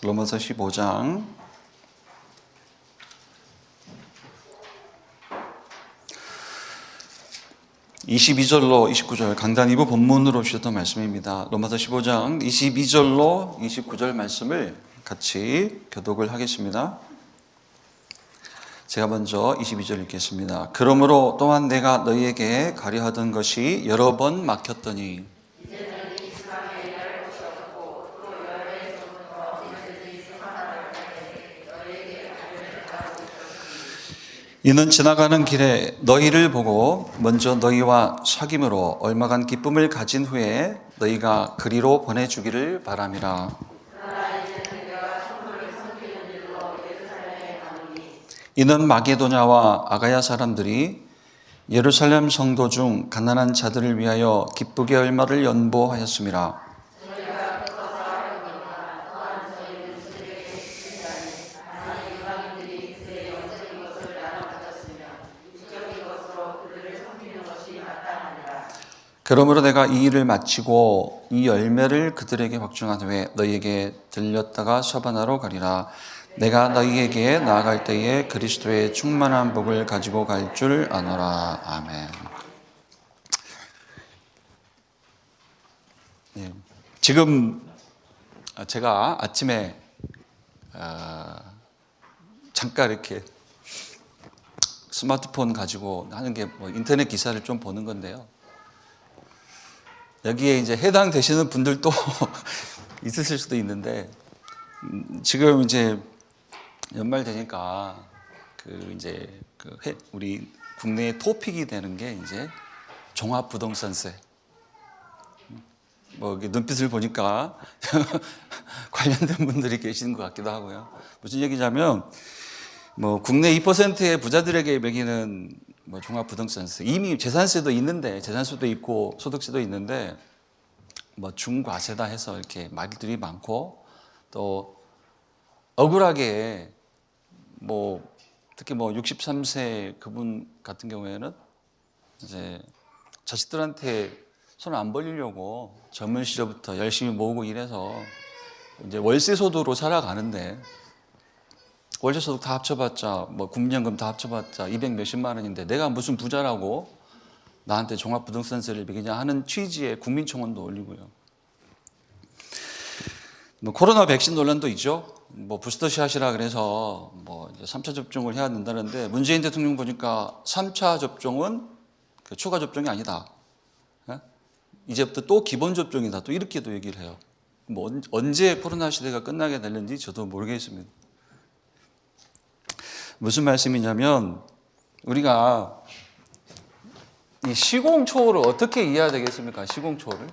로마서 15장 22절로 29절 강단 2부 본문으로 주셨던 말씀입니다. 로마서 15장 22절로 29절 말씀을 같이 교독을 하겠습니다. 제가 먼저 22절 읽겠습니다. 그러므로 또한 내가 너희에게 가려하던 것이 여러 번 막혔더니 이는 지나가는 길에 너희를 보고 먼저 너희와 사귐으로 얼마간 기쁨을 가진 후에 너희가 그리로 보내주기를 바람이라. 이는 마게도냐와 아가야 사람들이 예루살렘 성도 중 가난한 자들을 위하여 기쁘게 얼마를 연보하였음이라. 그러므로 내가 이 일을 마치고 이 열매를 그들에게 확증한 후에 너희에게 들렸다가 서바나로 가리라. 내가 너희에게 나아갈 때에 그리스도의 충만한 복을 가지고 갈 줄 아노라. 아멘. 네. 지금 제가 아침에 잠깐 이렇게 스마트폰 가지고 하는 게 뭐 인터넷 기사를 좀 보는 건데요. 여기에 이제 해당되시는 분들도 있으실 수도 있는데, 지금 이제 연말 되니까 우리 국내의 토픽이 되는 게 이제 종합부동산세. 뭐 눈빛을 보니까 관련된 분들이 계시는 것 같기도 하고요. 무슨 얘기냐면, 뭐 국내 2%의 부자들에게 매기는 뭐 종합부동산세, 이미 재산세도 있는데, 재산세도 있고 소득세도 있는데 뭐 중과세다 해서 이렇게 말들이 많고, 또 억울하게 뭐 특히 뭐 63세 그분 같은 경우에는 이제 자식들한테 손 안 벌리려고 젊은 시절부터 열심히 모으고 일해서 이제 월세소득으로 살아가는데, 월세소득 다 합쳐봤자 뭐 국민연금 다 합쳐봤자 200 몇십만 원인데 내가 무슨 부자라고 나한테 종합부동산세를 매기냐 하는 취지의 국민청원도 올리고요. 뭐 코로나 백신 논란도 있죠. 뭐 부스터샷이라 그래서 뭐 이제 3차 접종을 해야 된다는데, 문재인 대통령 보니까 3차 접종은 그 추가 접종이 아니다. 이제부터 또 기본 접종이다. 또 이렇게도 얘기를 해요. 뭐 언제 코로나 시대가 끝나게 될는지 저도 모르겠습니다. 무슨 말씀이냐면, 우리가 이 시공초를 어떻게 이해해야 되겠습니까? 시공초를.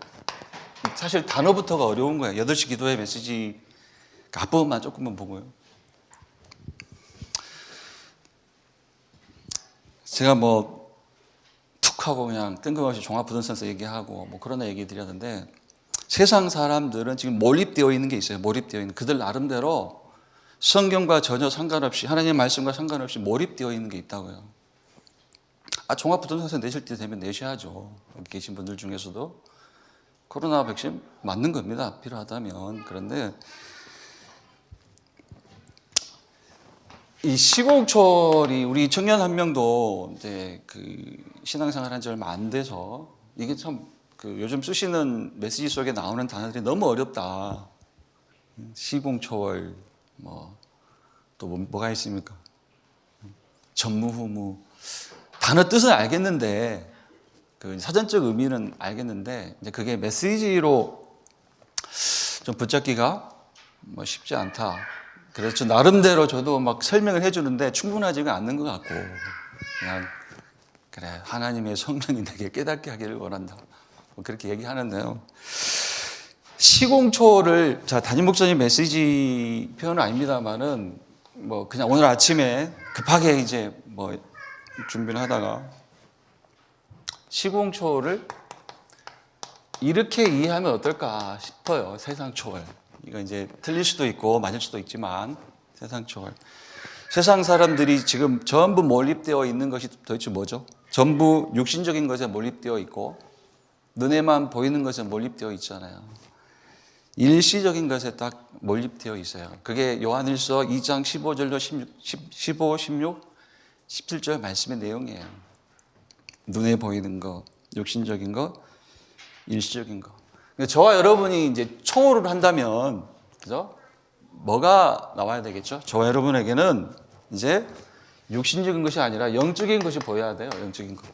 사실 단어부터가 어려운 거예요. 8시 기도회 메시지 앞부분만 조금만 보고요. 제가 뭐 툭 하고 그냥 뜬금없이 종합부동산세 얘기하고 뭐 그런 얘기 드렸는데, 세상 사람들은 지금 몰입되어 있는 게 있어요. 몰입되어 있는, 그들 나름대로 성경과 전혀 상관없이, 하나님의 말씀과 상관없이 몰입되어 있는 게 있다고요. 종합부동산세 내실 때 되면 내셔야죠. 여기 계신 분들 중에서도 코로나 백신 맞는 겁니다. 필요하다면. 그런데 이 시공철이, 우리 청년 한 명도 이제 그 신앙생활 한 지 얼마 안 돼서 이게 참 그 요즘 쓰시는 메시지 속에 나오는 단어들이 너무 어렵다. 시공초월, 뭐 또 뭐가 있습니까? 전무후무. 단어 뜻은 알겠는데, 그 사전적 의미는 알겠는데, 이제 그게 메시지로 좀 붙잡기가 뭐 쉽지 않다. 그래서 나름대로 저도 막 설명을 해주는데 충분하지가 않는 것 같고, 그냥 그래, 하나님의 성령이 내게 깨닫게 하기를 원한다. 뭐 그렇게 얘기하는데요. 시공초를, 자, 담임 목사님 메시지 표현은 아닙니다만은, 뭐 그냥 오늘 아침에 급하게 이제 뭐 준비를 하다가 시공초를 이렇게 이해하면 어떨까 싶어요. 세상초월. 이거 이제 틀릴 수도 있고 맞을 수도 있지만, 세상초월. 세상 사람들이 지금 전부 몰입되어 있는 것이 도대체 뭐죠? 전부 육신적인 것에 몰입되어 있고 눈에만 보이는 것에 몰입되어 있잖아요. 일시적인 것에 딱 몰입되어 있어요. 그게 요한일서 2장 15절로 15, 16, 17절 말씀의 내용이에요. 눈에 보이는 거, 육신적인 거, 일시적인 거. 저와 여러분이 이제 초월을 한다면, 그죠? 뭐가 나와야 되겠죠? 저와 여러분에게는 이제 육신적인 것이 아니라 영적인 것이 보여야 돼요. 영적인 것.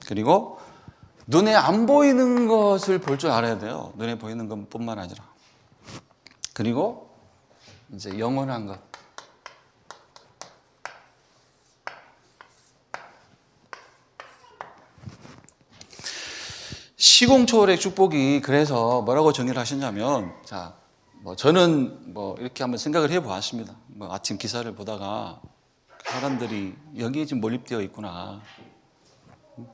그리고 눈에 안 보이는 것을 볼 줄 알아야 돼요. 눈에 보이는 것뿐만 아니라. 그리고 이제 영원한 것. 시공초월의 축복이 그래서 뭐라고 정의를 하셨냐면, 자, 저는 이렇게 한번 생각을 해 보았습니다. 아침 기사를 보다가 사람들이 여기에 지금 몰입되어 있구나.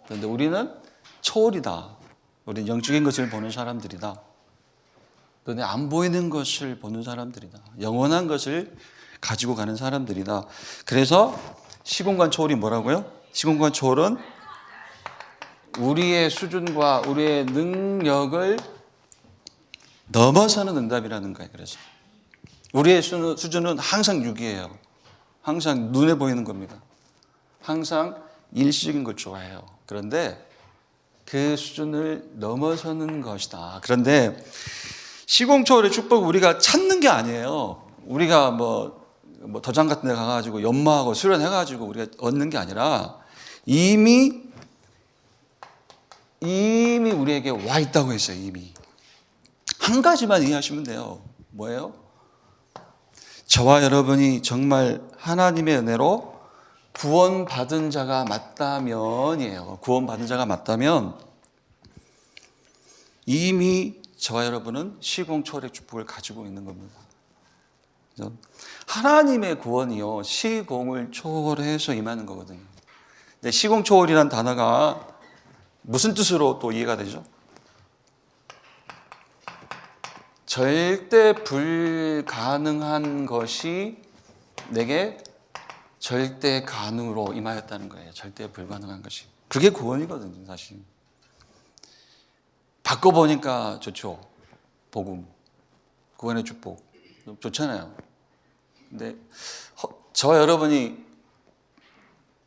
그런데 우리는 초월이다. 우리는 영적인 것을 보는 사람들이다. 눈에 안 보이는 것을 보는 사람들이다. 영원한 것을 가지고 가는 사람들이다. 그래서 시공간 초월이 뭐라고요? 시공간 초월은 우리의 수준과 우리의 능력을 넘어서는 응답이라는 거예요. 그래서 우리의 수준은 항상 육이에요. 항상 눈에 보이는 겁니다. 항상 일시적인 걸 좋아해요. 그런데 그 수준을 넘어서는 것이다. 그런데 시공초월의 축복을 우리가 찾는 게 아니에요. 우리가 도장 같은 데 가가지고 연마하고 수련해가지고 우리가 얻는 게 아니라 이미 우리에게 와 있다고 했어요. 이미. 한 가지만 이해하시면 돼요. 뭐예요? 저와 여러분이 정말 하나님의 은혜로 구원받은 자가 맞다면이에요. 구원받은 자가 맞다면 이미 저와 여러분은 시공초월의 축복을 가지고 있는 겁니다. 그렇죠? 하나님의 구원이요, 시공을 초월해서 임하는 거거든요. 근데 시공초월이라는 단어가 무슨 뜻으로 또 이해가 되죠? 절대 불가능한 것이 내게 절대 가능으로 임하였다는 거예요. 절대 불가능한 것이. 그게 구원이거든요, 사실. 바꿔보니까 좋죠. 복음, 구원의 축복. 좋잖아요. 근데 저와 여러분이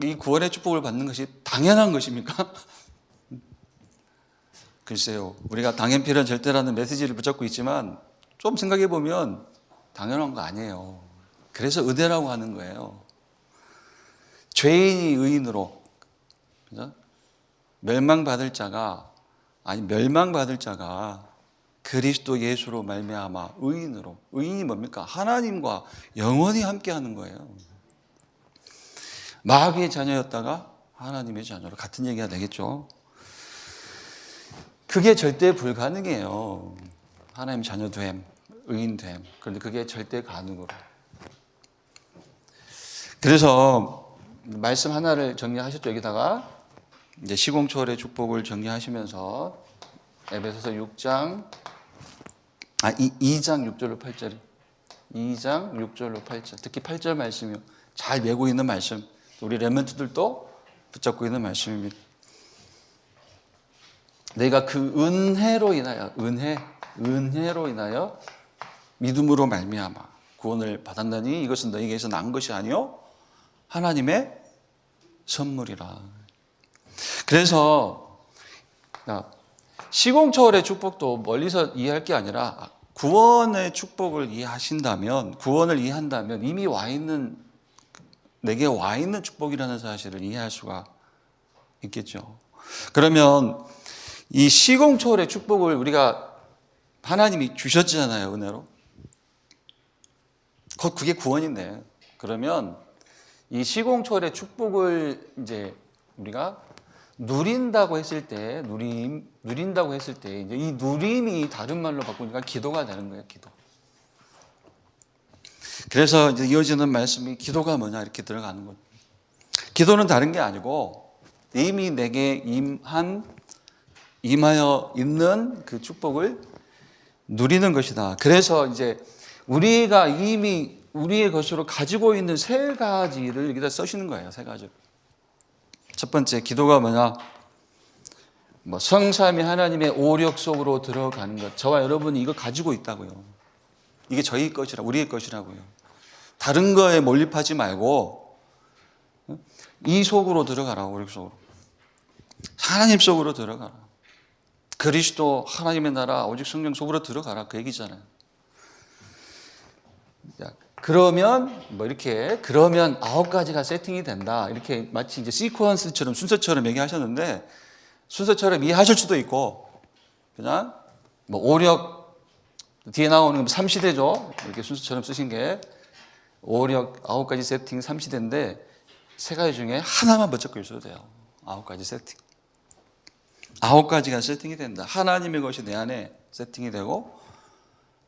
이 구원의 축복을 받는 것이 당연한 것입니까? 글쎄요. 우리가 당연필은 절대라는 메시지를 붙잡고 있지만 좀 생각해 보면 당연한 거 아니에요. 그래서 은혜라고 하는 거예요. 죄인이 의인으로, 그죠? 멸망받을 자가 그리스도 예수로 말미암아 의인으로. 의인이 뭡니까? 하나님과 영원히 함께하는 거예요. 마귀의 자녀였다가 하나님의 자녀로, 같은 얘기가 되겠죠. 그게 절대 불가능해요. 하나님 자녀됨, 의인됨. 그런데 그게 절대 가능으로. 그래서 말씀 하나를 정리하셨죠. 여기다가 이제 시공초월의 축복을 정리하시면서 에베소서 2장 6절로 8절. 2장 6절로 8절. 특히 8절 말씀이요. 잘 메고 있는 말씀. 우리 렘넌트들도 붙잡고 있는 말씀입니다. 내가 그 은혜로 인하여 믿음으로 말미암아 구원을 받았나니 이것은 너희에게서 난 것이 아니요 하나님의 선물이라. 그래서 시공초월의 축복도 멀리서 이해할 게 아니라 구원의 축복을 구원을 이해한다면 이미 내게 와 있는 축복이라는 사실을 이해할 수가 있겠죠. 그러면 이 시공초월의 축복을 우리가 하나님이 주셨잖아요, 은혜로. 그게 구원인데. 그러면 이 시공초월의 축복을 이제 우리가 누린다고 했을 때 이제 이 누림이 다른 말로 바꾸니까 기도가 되는 거예요, 기도. 그래서 이제 이어지는 말씀이 기도가 뭐냐 이렇게 들어가는 거예요. 기도는 다른 게 아니고 이미 내게 임하여 있는 그 축복을 누리는 것이다. 그래서 이제 우리가 이미 우리의 것으로 가지고 있는 세 가지를 여기다 써시는 거예요. 세 가지. 첫 번째, 기도가 뭐냐? 뭐 성삼위 하나님의 오력 속으로 들어가는 것. 저와 여러분이 이거 가지고 있다고요. 이게 저희 것이라, 우리의 것이라고요. 다른 거에 몰입하지 말고 이 속으로 들어가라. 오력 속으로. 하나님 속으로 들어가라. 그리스도 하나님의 나라 오직 성령 속으로 들어가라. 그 얘기잖아요. 그러면 뭐 이렇게 그러면 9가지가 세팅이 된다. 이렇게 마치 이제 시퀀스처럼 순서처럼 얘기하셨는데 순서처럼 이해하실 수도 있고 그냥 뭐 오력 뒤에 나오는 3시대죠. 이렇게 순서처럼 쓰신 게 오력 9가지 세팅 3시대인데 3가지 중에 하나만 붙잡고 있어도 돼요. 9가지 세팅. 9가지가 세팅이 된다. 하나님의 것이 내 안에 세팅이 되고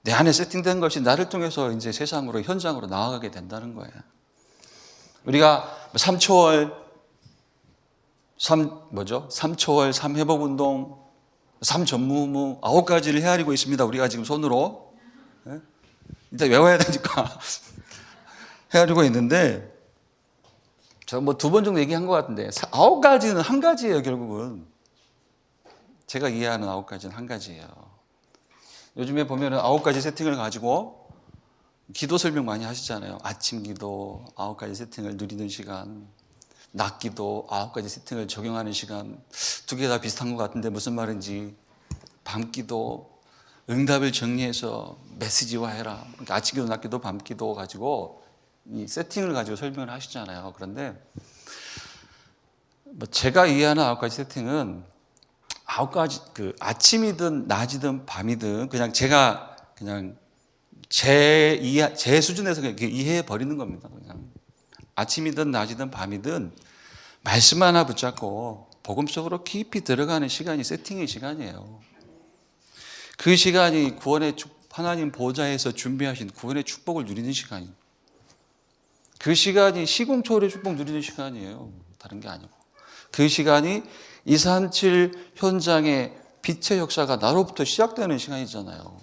내 안에 세팅된 것이 나를 통해서 이제 세상으로 현장으로 나아가게 된다는 거예요. 우리가 3초월 3초월 3회복운동 3전무후무 9가지를 헤아리고 있습니다. 우리가 지금 손으로 일단 외워야 되니까 헤아리고 있는데 저 뭐 2번 정도 얘기한 것 같은데 9가지는 한 가지예요. 결국은 제가 이해하는 9가지는 한 가지예요. 요즘에 보면은 9가지 세팅을 가지고 기도 설명 많이 하시잖아요. 아침 기도 9가지 세팅을 누리는 시간, 낮 기도 9가지 세팅을 적용하는 시간, 2개 다 비슷한 것 같은데 무슨 말인지, 밤 기도 응답을 정리해서 메시지화해라. 그러니까 아침 기도, 낮 기도, 밤 기도 가지고 이 세팅을 가지고 설명을 하시잖아요. 그런데 뭐 제가 이해하는 9가지 세팅은 9가지 그 아침이든 낮이든 밤이든 그냥 제가 그냥 제 수준에서 그냥 이해해 버리는 겁니다. 그냥 아침이든 낮이든 밤이든 말씀 하나 붙잡고 복음 속으로 깊이 들어가는 시간이 세팅의 시간이에요. 그 시간이 구원의 하나님 보좌에서 준비하신 구원의 축복을 누리는 시간이에요. 그 시간이 시공초월의 축복 누리는 시간이에요. 다른 게 아니고. 그 시간이 237 현장의 빛의 역사가 나로부터 시작되는 시간이잖아요.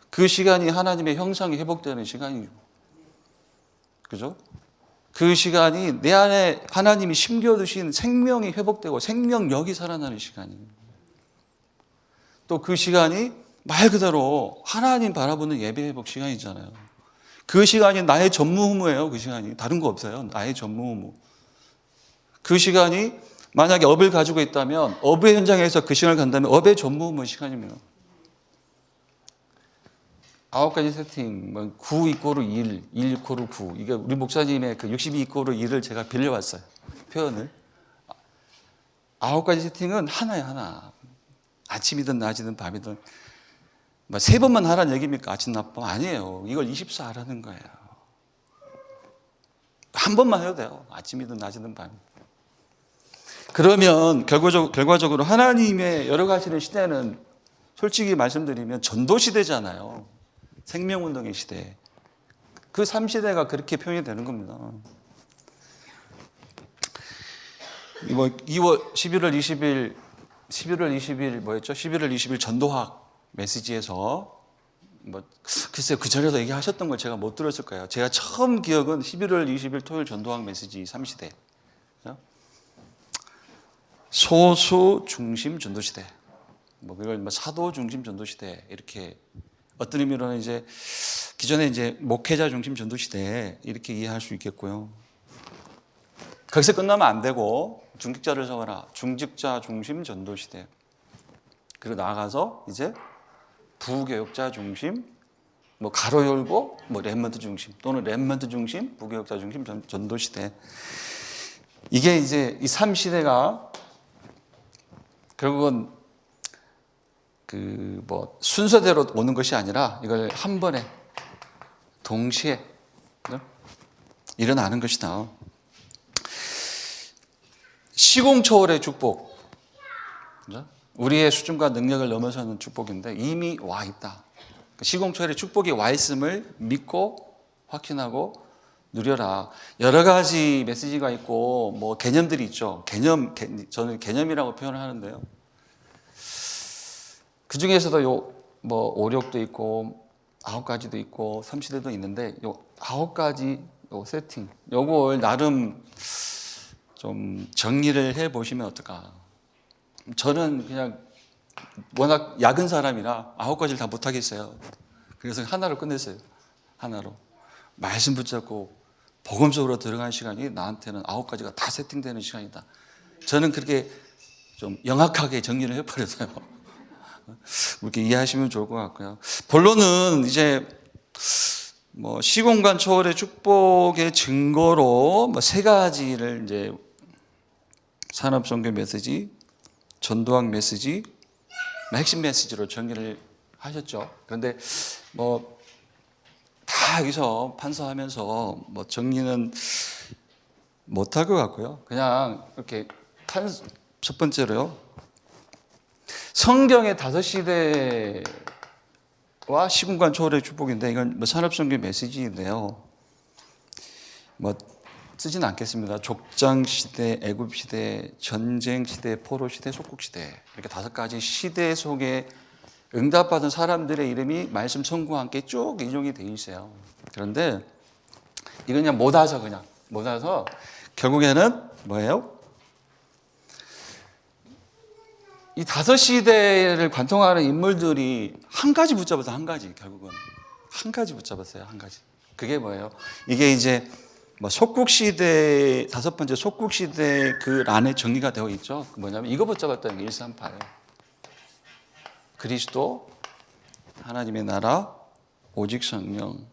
그 시간이 하나님의 형상이 회복되는 시간이죠. 그죠? 그 시간이 내 안에 하나님이 심겨두신 생명이 회복되고 생명력이 살아나는 시간이에요. 또 그 시간이 말 그대로 하나님 바라보는 예배 회복 시간이잖아요. 그 시간이 나의 전무후무예요. 그 시간이. 다른 거 없어요. 나의 전무후무. 그 시간이 만약에 업을 가지고 있다면 업의 현장에서 그 시간을 간다면 업의 전무후무 시간입니다. 9가지 세팅, 9 이꼬르 1, 1 이꼬르 9. 이게 우리 목사님의 그 62 이꼬르 1을 제가 빌려왔어요. 표현을. 9가지 세팅은 하나야, 하나. 아침이든 낮이든 밤이든. 3번만 하라는 얘기입니까? 아침, 낮, 밤? 아니에요. 이걸 24 하라는 거예요. 한 번만 해도 돼요. 아침이든 낮이든 밤이든. 그러면 결과적으로 하나님의 열어가시는 시대는 솔직히 말씀드리면 전도 시대잖아요. 생명운동의 시대. 그 3시대가 그렇게 표현이 되는 겁니다. 11월 20일 뭐였죠? 11월 20일 전도학 메시지에서 글쎄요, 그 전에도 얘기하셨던 걸 제가 못 들었을 거예요. 제가 처음 기억은 11월 20일 토요일 전도학 메시지 3시대. 소수 중심 전도시대. 이걸 사도 중심 전도시대. 이렇게 어떤 의미로는 이제 기존에 이제 목회자 중심 전도시대. 이렇게 이해할 수 있겠고요. 거기서 끝나면 안 되고 중직자를 세워라. 중직자 중심 전도시대. 그리고 나아가서 이제 부교역자 중심, 가로 열고 렘넌트 중심 또는 렘넌트 중심, 부교역자 중심 전도시대. 이게 이제 이 3시대가 결국은 순서대로 오는 것이 아니라 이걸 한 번에 동시에 일어나는 것이다. 시공초월의 축복, 우리의 수준과 능력을 넘어서는 축복인데 이미 와 있다. 시공초월의 축복이 와 있음을 믿고 확신하고 누려라. 여러 가지 메시지가 있고 개념들이 있죠. 저는 개념이라고 표현을 하는데요. 그 중에서도 오력도 있고 9가지도 있고 3시대도 있는데 9가지 세팅, 요걸 나름 좀 정리를 해 보시면 어떨까. 저는 그냥 워낙 약은 사람이라 9가지를 다 못하겠어요. 그래서 하나로 끝냈어요. 하나로. 말씀 붙잡고 복음 속으로 들어가는 시간이 나한테는 9가지가 다 세팅되는 시간이다. 저는 그렇게 좀 영악하게 정리를 해버려서요. 이렇게 이해하시면 좋을 것 같고요. 본론은 이제 뭐 시공간 초월의 축복의 증거로 뭐 3가지를 이제 산업선교 메시지, 전도학 메시지, 핵심 메시지로 정리를 하셨죠. 그런데 뭐 다 여기서 판서하면서 뭐 정리는 못할 것 같고요. 그냥 이렇게 첫 번째로요. 성경의 5시대와 시공간 초월의 축복인데 이건 뭐 산업선교 메시지인데요. 뭐 쓰진 않겠습니다. 족장 시대, 애굽 시대, 전쟁 시대, 포로 시대, 속국 시대 이렇게 5가지 시대 속에 응답받은 사람들의 이름이 말씀 선구와 함께 쭉 인용이 되어 있어요. 그런데 이건 그냥 못 와서 결국에는 뭐예요? 이 5시대를 관통하는 인물들이 한 가지 붙잡았어요. 한 가지 결국은 한 가지 붙잡았어요. 한 가지. 그게 뭐예요? 이게 이제 뭐 속국시대 5번째 속국시대 그 란에 정리가 되어 있죠. 뭐냐면 이거 붙잡았다는 게 138. 그리스도, 하나님의 나라, 오직 성령.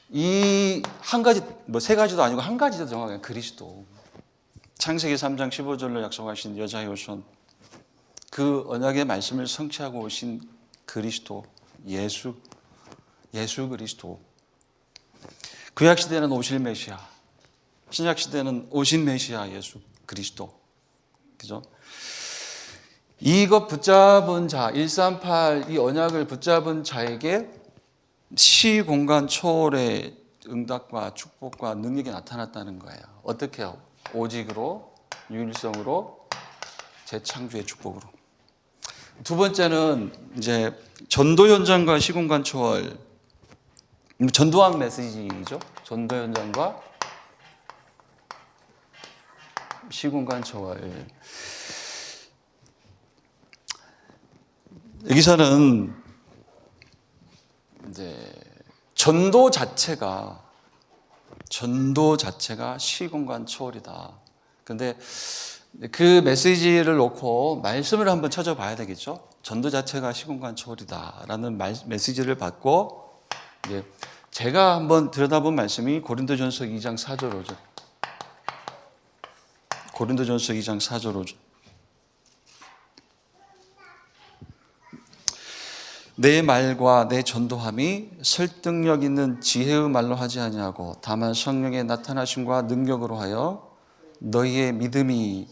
이 한 가지, 뭐 3가지도 아니고 한 가지도 정확하게 그리스도. 창세기 3장 15절로 약속하신 여자의 후손. 그 언약의 말씀을 성취하고 오신 그리스도, 예수 그리스도. 구약시대는 오실 메시아, 신약시대는 오신 메시아 예수 그리스도. 그죠? 이것 붙잡은 자, 138 이 언약을 붙잡은 자에게 시공간 초월의 응답과 축복과 능력이 나타났다는 거예요. 어떻게요? 오직으로, 유일성으로, 재창조의 축복으로. 두 번째는 이제 전도 현장과 시공간 초월. 전도학 메시지죠. 전도 현장과 시공간 초월. 여기서는 이제 전도 자체가 시공간 초월이다. 그런데 그 메시지를 놓고 말씀을 한번 찾아봐야 되겠죠. 전도 자체가 시공간 초월이다라는 메시지를 받고 이제 제가 한번 들여다본 말씀이 고린도전서 2장 4절 5절. 고린도전서 2장 4절 5절. 내 말과 내 전도함이 설득력 있는 지혜의 말로 하지 아니하고 다만 성령의 나타나심과 능력으로 하여 너희의 믿음이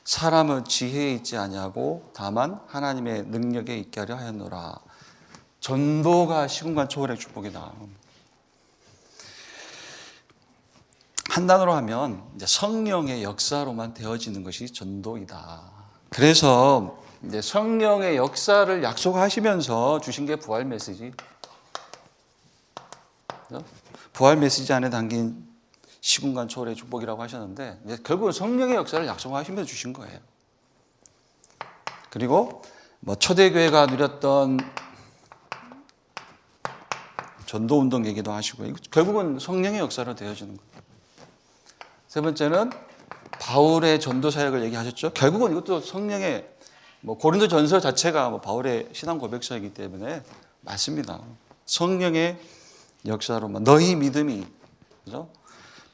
사람의 지혜에 있지 아니하고 다만 하나님의 능력에 있게 하려 하였노라. 전도가 시공간 초월의 축복이다. 한 단어로 하면 이제 성령의 역사로만 되어지는 것이 전도이다. 그래서 이제 성령의 역사를 약속하시면서 주신 게 부활 메시지. 부활 메시지 안에 담긴 시공간 초월의 축복이라고 하셨는데 이제 결국은 성령의 역사를 약속하시면서 주신 거예요. 그리고 뭐 초대교회가 누렸던 전도운동 얘기도 하시고 결국은 성령의 역사로 되어지는 거예요. 세 번째는 바울의 전도 사역을 얘기하셨죠. 결국은 이것도 성령의 뭐 고린도 전서 자체가 뭐 바울의 신앙 고백서이기 때문에 맞습니다. 성령의 역사로만 너희 믿음이 그죠?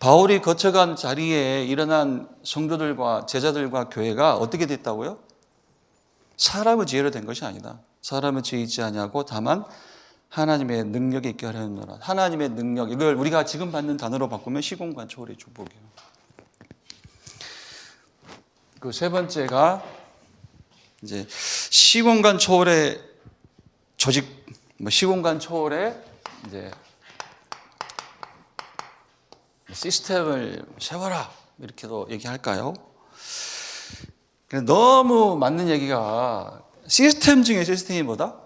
바울이 거쳐간 자리에 일어난 성도들과 제자들과 교회가 어떻게 됐다고요? 사람의 지혜로 된 것이 아니다. 사람의 지혜 있지 아니하고 다만 하나님의 능력에 있게 하려느라. 하나님의 능력, 이걸 우리가 지금 받는 단어로 바꾸면 시공간 초월의 축복이에요. 그 세 번째가 이제 시공간 초월의 조직, 시공간 초월의 이제 시스템을 세워라 이렇게도 얘기할까요? 너무 맞는 얘기가 시스템 중에 시스템이 뭐다?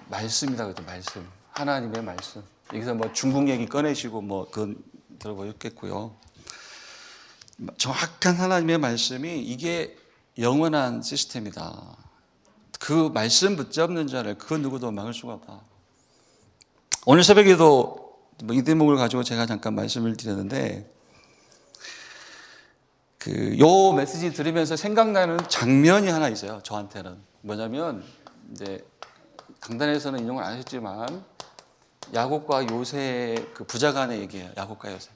말씀이다. 그죠? 말씀. 하나님의 말씀. 여기서 뭐 중국 얘기 꺼내시고 뭐 그건 들어보셨겠고요. 정확한 하나님의 말씀이 이게 영원한 시스템이다. 그 말씀 붙잡는 자를 그 누구도 막을 수가 없다. 오늘 새벽에도 이 대목을 가지고 제가 잠깐 말씀을 드렸는데, 요 메시지 들으면서 생각나는 장면이 하나 있어요. 저한테는 뭐냐면, 이제 강단에서는 인용을 안 하셨지만 야곱과 요새 그 부자 간의 얘기예요. 야곱과 요셉.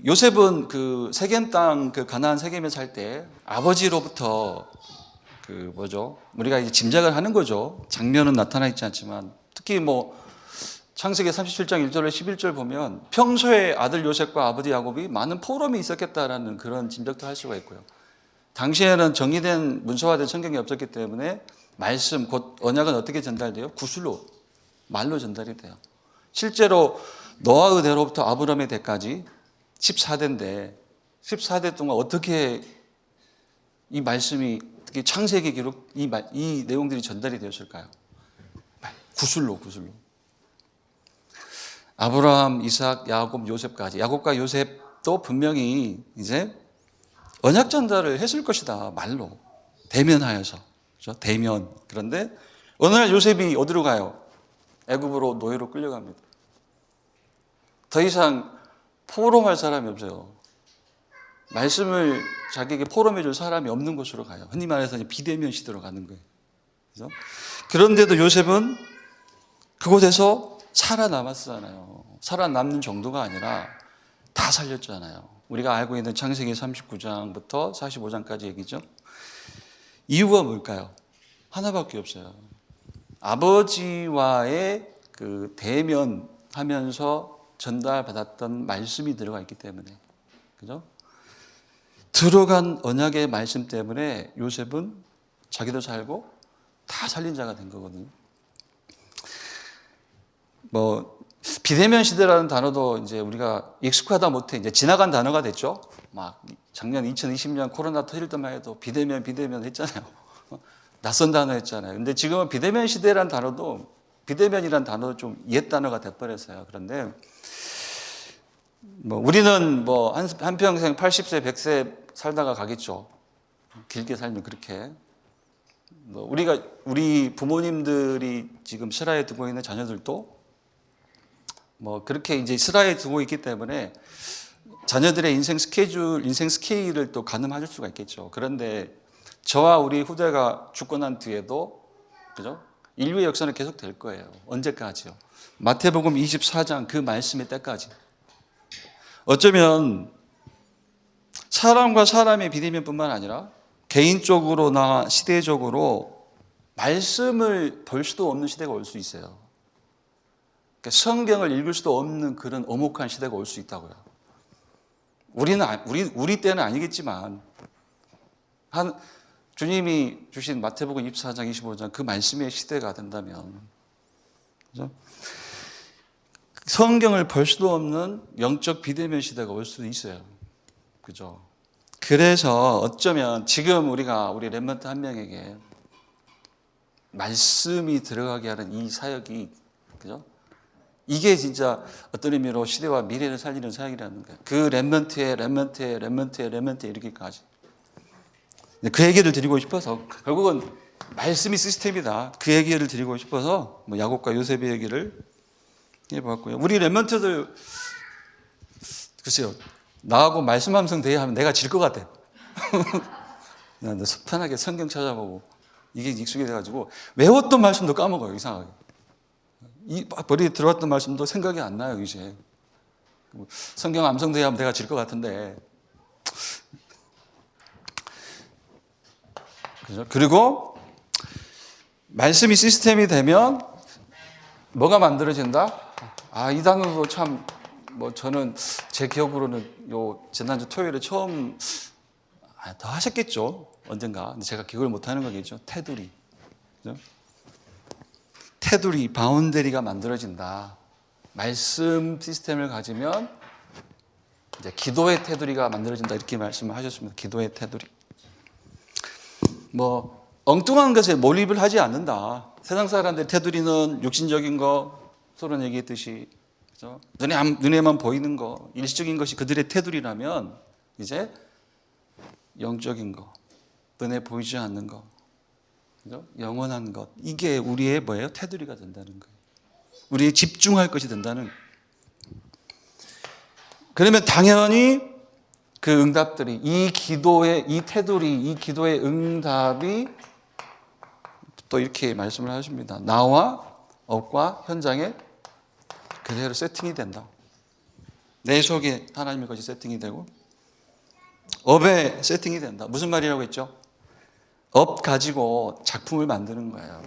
요셉은 그 세겜 땅, 그 가나안 세겜에 살 때 아버지로부터 우리가 이제 짐작을 하는 거죠. 장면은 나타나 있지 않지만, 특히 창세기 37장 1절에 11절 보면 평소에 아들 요셉과 아버지 야곱이 많은 포럼이 있었겠다라는 그런 짐작도 할 수가 있고요. 당시에는 정리된 문서화된 성경이 없었기 때문에 말씀, 곧 언약은 어떻게 전달돼요? 구술로, 말로 전달이 돼요. 실제로 노아의 대로부터 아브라함의 대까지 14대인데 14대 동안 어떻게 이 말씀이, 특히 창세기 기록, 이 내용들이 전달이 되었을까요? 구술로. 아브라함, 이삭, 야곱, 요셉까지. 야곱과 요셉도 분명히 이제 언약 전달을 했을 것이다. 말로. 대면하여서. 그렇죠? 대면. 그런데 어느 날 요셉이 어디로 가요? 애굽으로 노예로 끌려갑니다. 더 이상 포럼할 사람이 없어요. 말씀을 자기에게 포럼해 줄 사람이 없는 곳으로 가요. 흔히 말해서 비대면 시대로 가는 거예요. 그렇죠? 그런데도 요셉은 그곳에서 살아남았잖아요. 살아남는 정도가 아니라 다 살렸잖아요. 우리가 알고 있는 창세기 39장부터 45장까지 얘기죠. 이유가 뭘까요? 하나밖에 없어요. 아버지와의 그 대면하면서 전달받았던 말씀이 들어가 있기 때문에, 그죠? 들어간 언약의 말씀 때문에 요셉은 자기도 살고 다 살린 자가 된 거거든요. 비대면 시대라는 단어도 이제 우리가 익숙하다 못해 이제 지나간 단어가 됐죠. 작년 2020년 코로나 터질 때만 해도 비대면 했잖아요. 낯선 단어 했잖아요. 근데 지금은 비대면 시대라는 단어도, 비대면이라는 단어도 좀 옛 단어가 돼버렸어요. 그런데 우리는 한평생 80세, 100세 살다가 가겠죠. 길게 살면 그렇게. 우리 부모님들이 지금 슬하에 두고 있는 자녀들도 그렇게 이제 슬하에 두고 있기 때문에 자녀들의 인생 스케일을 또 가늠하실 수가 있겠죠. 그런데 저와 우리 후대가 죽고 난 뒤에도, 그죠? 인류의 역사는 계속 될 거예요. 언제까지요? 마태복음 24장 그 말씀의 때까지. 어쩌면 사람과 사람의 비대면뿐만 아니라 개인적으로나 시대적으로 말씀을 볼 수도 없는 시대가 올 수 있어요. 그러니까 성경을 읽을 수도 없는 그런 엄혹한 시대가 올 수 있다고요. 우리 때는 아니겠지만 주님이 주신 마태복음 24장 25장 그 말씀의 시대가 된다면, 그죠? 성경을 볼 수도 없는 영적 비대면 시대가 올 수도 있어요. 그죠? 그래서 어쩌면 지금 우리 렘넌트 한 명에게 말씀이 들어가게 하는 이 사역이, 그죠? 이게 진짜 어떤 의미로 시대와 미래를 살리는 사역이라는 거예요. 그 렘넌트에 이르기까지. 그 얘기를 드리고 싶어서, 결국은 말씀이 시스템이다. 그 얘기를 드리고 싶어서 야곱과 요셉의 얘기를 해봤고요. 우리 렘넌트들, 글쎄요, 나하고 말씀 함성 대회하면 내가 질 것 같아. 나 편하게 성경 찾아보고 이게 익숙이 돼가지고 외웠던 말씀도 까먹어요. 이상하게. 머리에 들어왔던 말씀도 생각이 안 나요. 이제 성경 암송 대회하면 내가 질 것 같은데. 그죠? 그리고 말씀이 시스템이 되면 뭐가 만들어진다? 이 단어도 참 저는 제 기억으로는 지난주 토요일에 처음 더 하셨겠죠. 언젠가. 근데 제가 기억을 못하는 거겠죠. 테두리. 그죠? 테두리, 바운더리가 만들어진다. 말씀 시스템을 가지면 이제 기도의 테두리가 만들어진다. 이렇게 말씀을 하셨습니다. 기도의 테두리. 엉뚱한 것에 몰입을 하지 않는다. 세상 사람들 테두리는 육신적인 거, 서론 얘기했듯이, 그죠? 눈에만 보이는 거, 일시적인 것이 그들의 테두리라면 이제 영적인 것, 눈에 보이지 않는 것, 그죠? 영원한 것, 이게 우리의 뭐예요? 테두리가 된다는 거예요. 우리 집중할 것이 된다는 거예요. 그러면 당연히 그 응답들이, 이 기도의, 이 테두리, 이 기도의 응답이 또 이렇게 말씀을 하십니다. 나와 업과 현장에 그대로 세팅이 된다. 내 속에 하나님의 것이 세팅이 되고 업에 세팅이 된다. 무슨 말이라고 했죠? 업 가지고 작품을 만드는 거예요.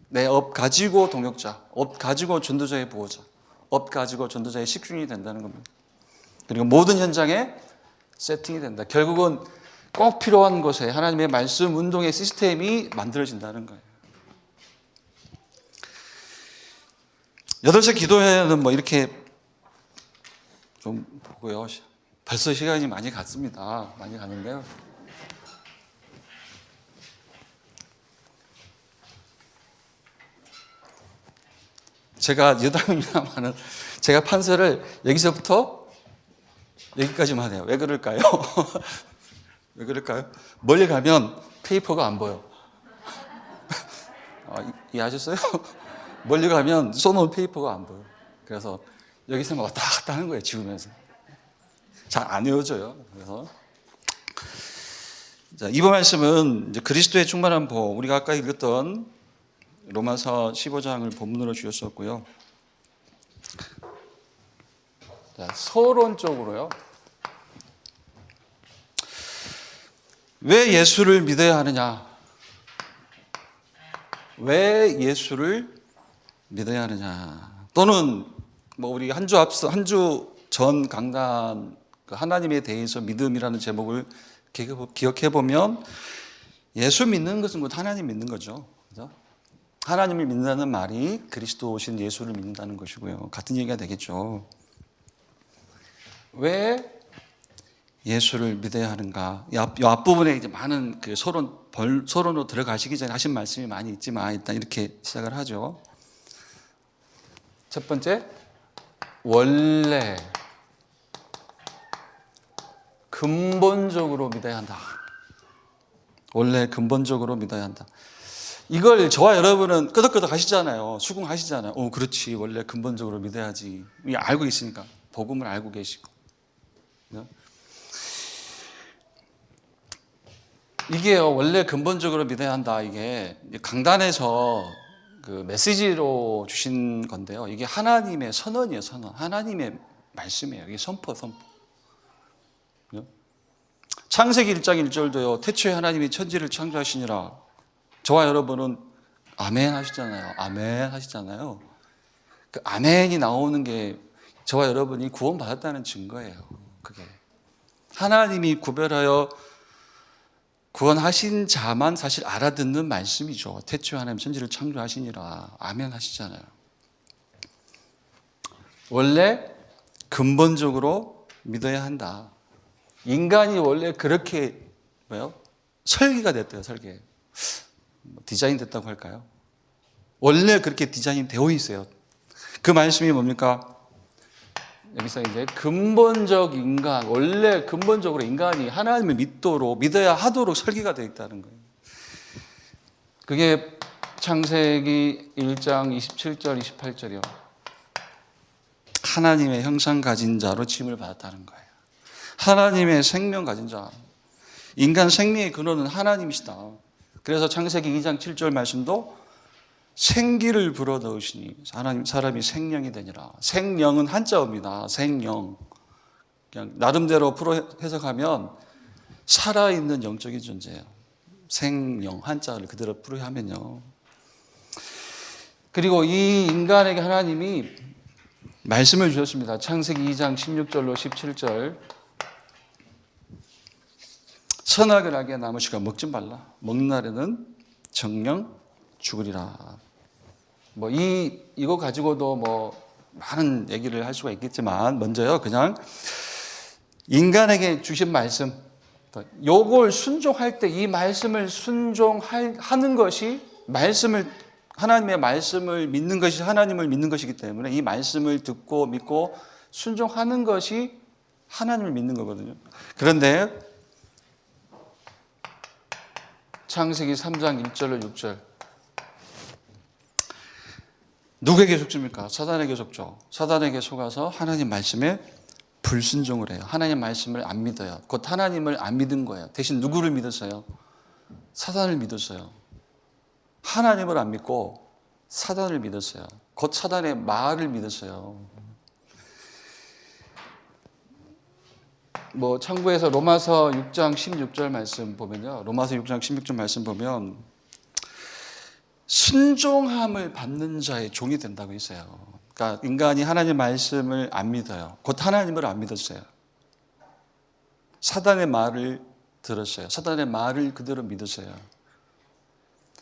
내 업 가지고 동역자, 업 가지고 전도자의 보호자, 업 가지고 전도자의 식중이 된다는 겁니다. 그리고 모든 현장에 세팅이 된다. 결국은 꼭 필요한 곳에 하나님의 말씀 운동의 시스템이 만들어진다는 거예요. 8시 기도회는 뭐 이렇게 좀 보고요. 벌써 시간이 많이 갔습니다. 많이 가는데요. 제가 여담입니다만은 제가 판서를 여기서부터 여기까지만 해요. 왜 그럴까요? 왜 그럴까요? 멀리 가면 페이퍼가 안 보여. 이해하셨어요? 멀리 가면 써놓은 페이퍼가 안 보여. 그래서 여기서 왔다 갔다 하는 거예요. 지우면서. 잘 안 외워져요. 그래서 자, 이번 말씀은 이제 그리스도의 충만한 복, 우리가 아까 읽었던 로마서 15장을 본문으로 주셨었고요. 자, 서론적으로요. 왜 예수를 믿어야 하느냐? 왜 예수를 믿어야 하느냐? 또는 뭐 우리 한 주 전 강단 하나님에 대해서 믿음이라는 제목을 기억해 보면 예수 믿는 것은 곧 하나님 믿는 거죠. 그죠? 하나님을 믿는다는 말이 그리스도 오신 예수를 믿는다는 것이고요. 같은 얘기가 되겠죠. 왜 예수를 믿어야 하는가? 이 앞부분에 이제 많은 그 서론으로 들어가시기 전에 하신 말씀이 많이 있지만 일단 이렇게 시작을 하죠. 첫 번째, 원래 근본적으로 믿어야 한다. 원래 근본적으로 믿어야 한다. 이걸 저와 여러분은 끄덕끄덕 하시잖아요. 수긍하시잖아요. 그렇지. 원래 근본적으로 믿어야지. 알고 있으니까. 복음을 알고 계시고. 이게요, 원래 근본적으로 믿어야 한다. 이게 강단에서 그 메시지로 주신 건데요. 이게 하나님의 선언이에요, 선언. 하나님의 말씀이에요. 이게 선포. 창세기 1장 1절도요, 태초에 하나님이 천지를 창조하시니라. 저와 여러분은 아멘 하시잖아요. 아멘 하시잖아요. 그 아멘이 나오는 게 저와 여러분이 구원받았다는 증거예요. 그게. 하나님이 구별하여 구원하신 자만 사실 알아듣는 말씀이죠. 태초에 하나님 천지를 창조하시니라. 아멘 하시잖아요. 원래 근본적으로 믿어야 한다. 인간이 원래 그렇게 설계가 됐대요. 설계. 디자인 됐다고 할까요? 원래 그렇게 디자인 되어 있어요. 그 말씀이 뭡니까? 여기서 이제 근본적 인간, 원래 근본적으로 인간이 하나님을 믿어야 하도록 설계가 되어 있다는 거예요. 그게 창세기 1장 27절, 28절이요. 하나님의 형상 가진 자로 칭을 받았다는 거예요. 하나님의 생명 가진 자. 인간 생명의 근원은 하나님이시다. 그래서 창세기 2장 7절 말씀도 생기를 불어넣으시니 사람이 생명이 되니라. 생명은 한자어입니다. 생명. 그냥 나름대로 풀어 해석하면 살아있는 영적인 존재예요. 생명 한자를 그대로 풀어하면요. 그리고 이 인간에게 하나님이 말씀을 주셨습니다. 창세기 2장 16절로 17절. 선악을 알게 나무씨가 먹지 말라. 먹는 날에는 정령 죽으리라. 이거 가지고도 많은 얘기를 할 수가 있겠지만, 먼저요, 그냥 인간에게 주신 말씀, 요걸 순종할 때 이 말씀을 순종하는 것이 하나님의 말씀을 믿는 것이 하나님을 믿는 것이기 때문에 이 말씀을 듣고 믿고 순종하는 것이 하나님을 믿는 거거든요. 그런데 창세기 3장 1절로 6절 누구에게 속습니까? 사단에게 속죠. 사단에게 속아서 하나님 말씀에 불순종을 해요. 하나님 말씀을 안 믿어요. 곧 하나님을 안 믿은 거예요. 대신 누구를 믿었어요? 사단을 믿었어요. 하나님을 안 믿고 사단을 믿었어요. 곧 사단의 말을 믿었어요. 참고해서 로마서 6장 16절 말씀 보면요. 로마서 6장 16절 말씀 보면 순종함을 받는 자의 종이 된다고 했어요. 그러니까 인간이 하나님 말씀을 안 믿어요. 곧 하나님을 안 믿었어요. 사단의 말을 들었어요. 사단의 말을 그대로 믿었어요.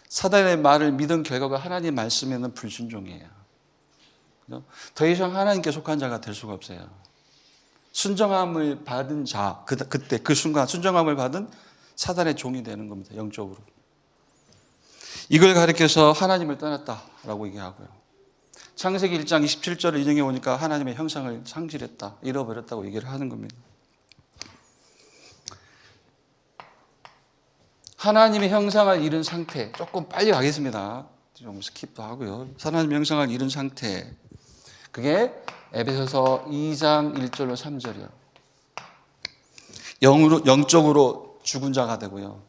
사단의 말을 믿은 결과가 하나님 말씀에는 불순종이에요. 더 이상 하나님께 속한 자가 될 수가 없어요. 순종함을 받은 자, 그때 그 순간 순종함을 받은 사단의 종이 되는 겁니다. 영적으로. 이걸 가리켜서 하나님을 떠났다라고 얘기하고요. 창세기 1장 27절을 인용해 보니까 하나님의 형상을 상실했다, 잃어버렸다고 얘기를 하는 겁니다. 하나님의 형상을 잃은 상태, 조금 빨리 가겠습니다. 좀 스킵도 하고요. 하나님의 형상을 잃은 상태, 그게 에베소서 2장 1절로 3절이요. 영적으로 죽은 자가 되고요.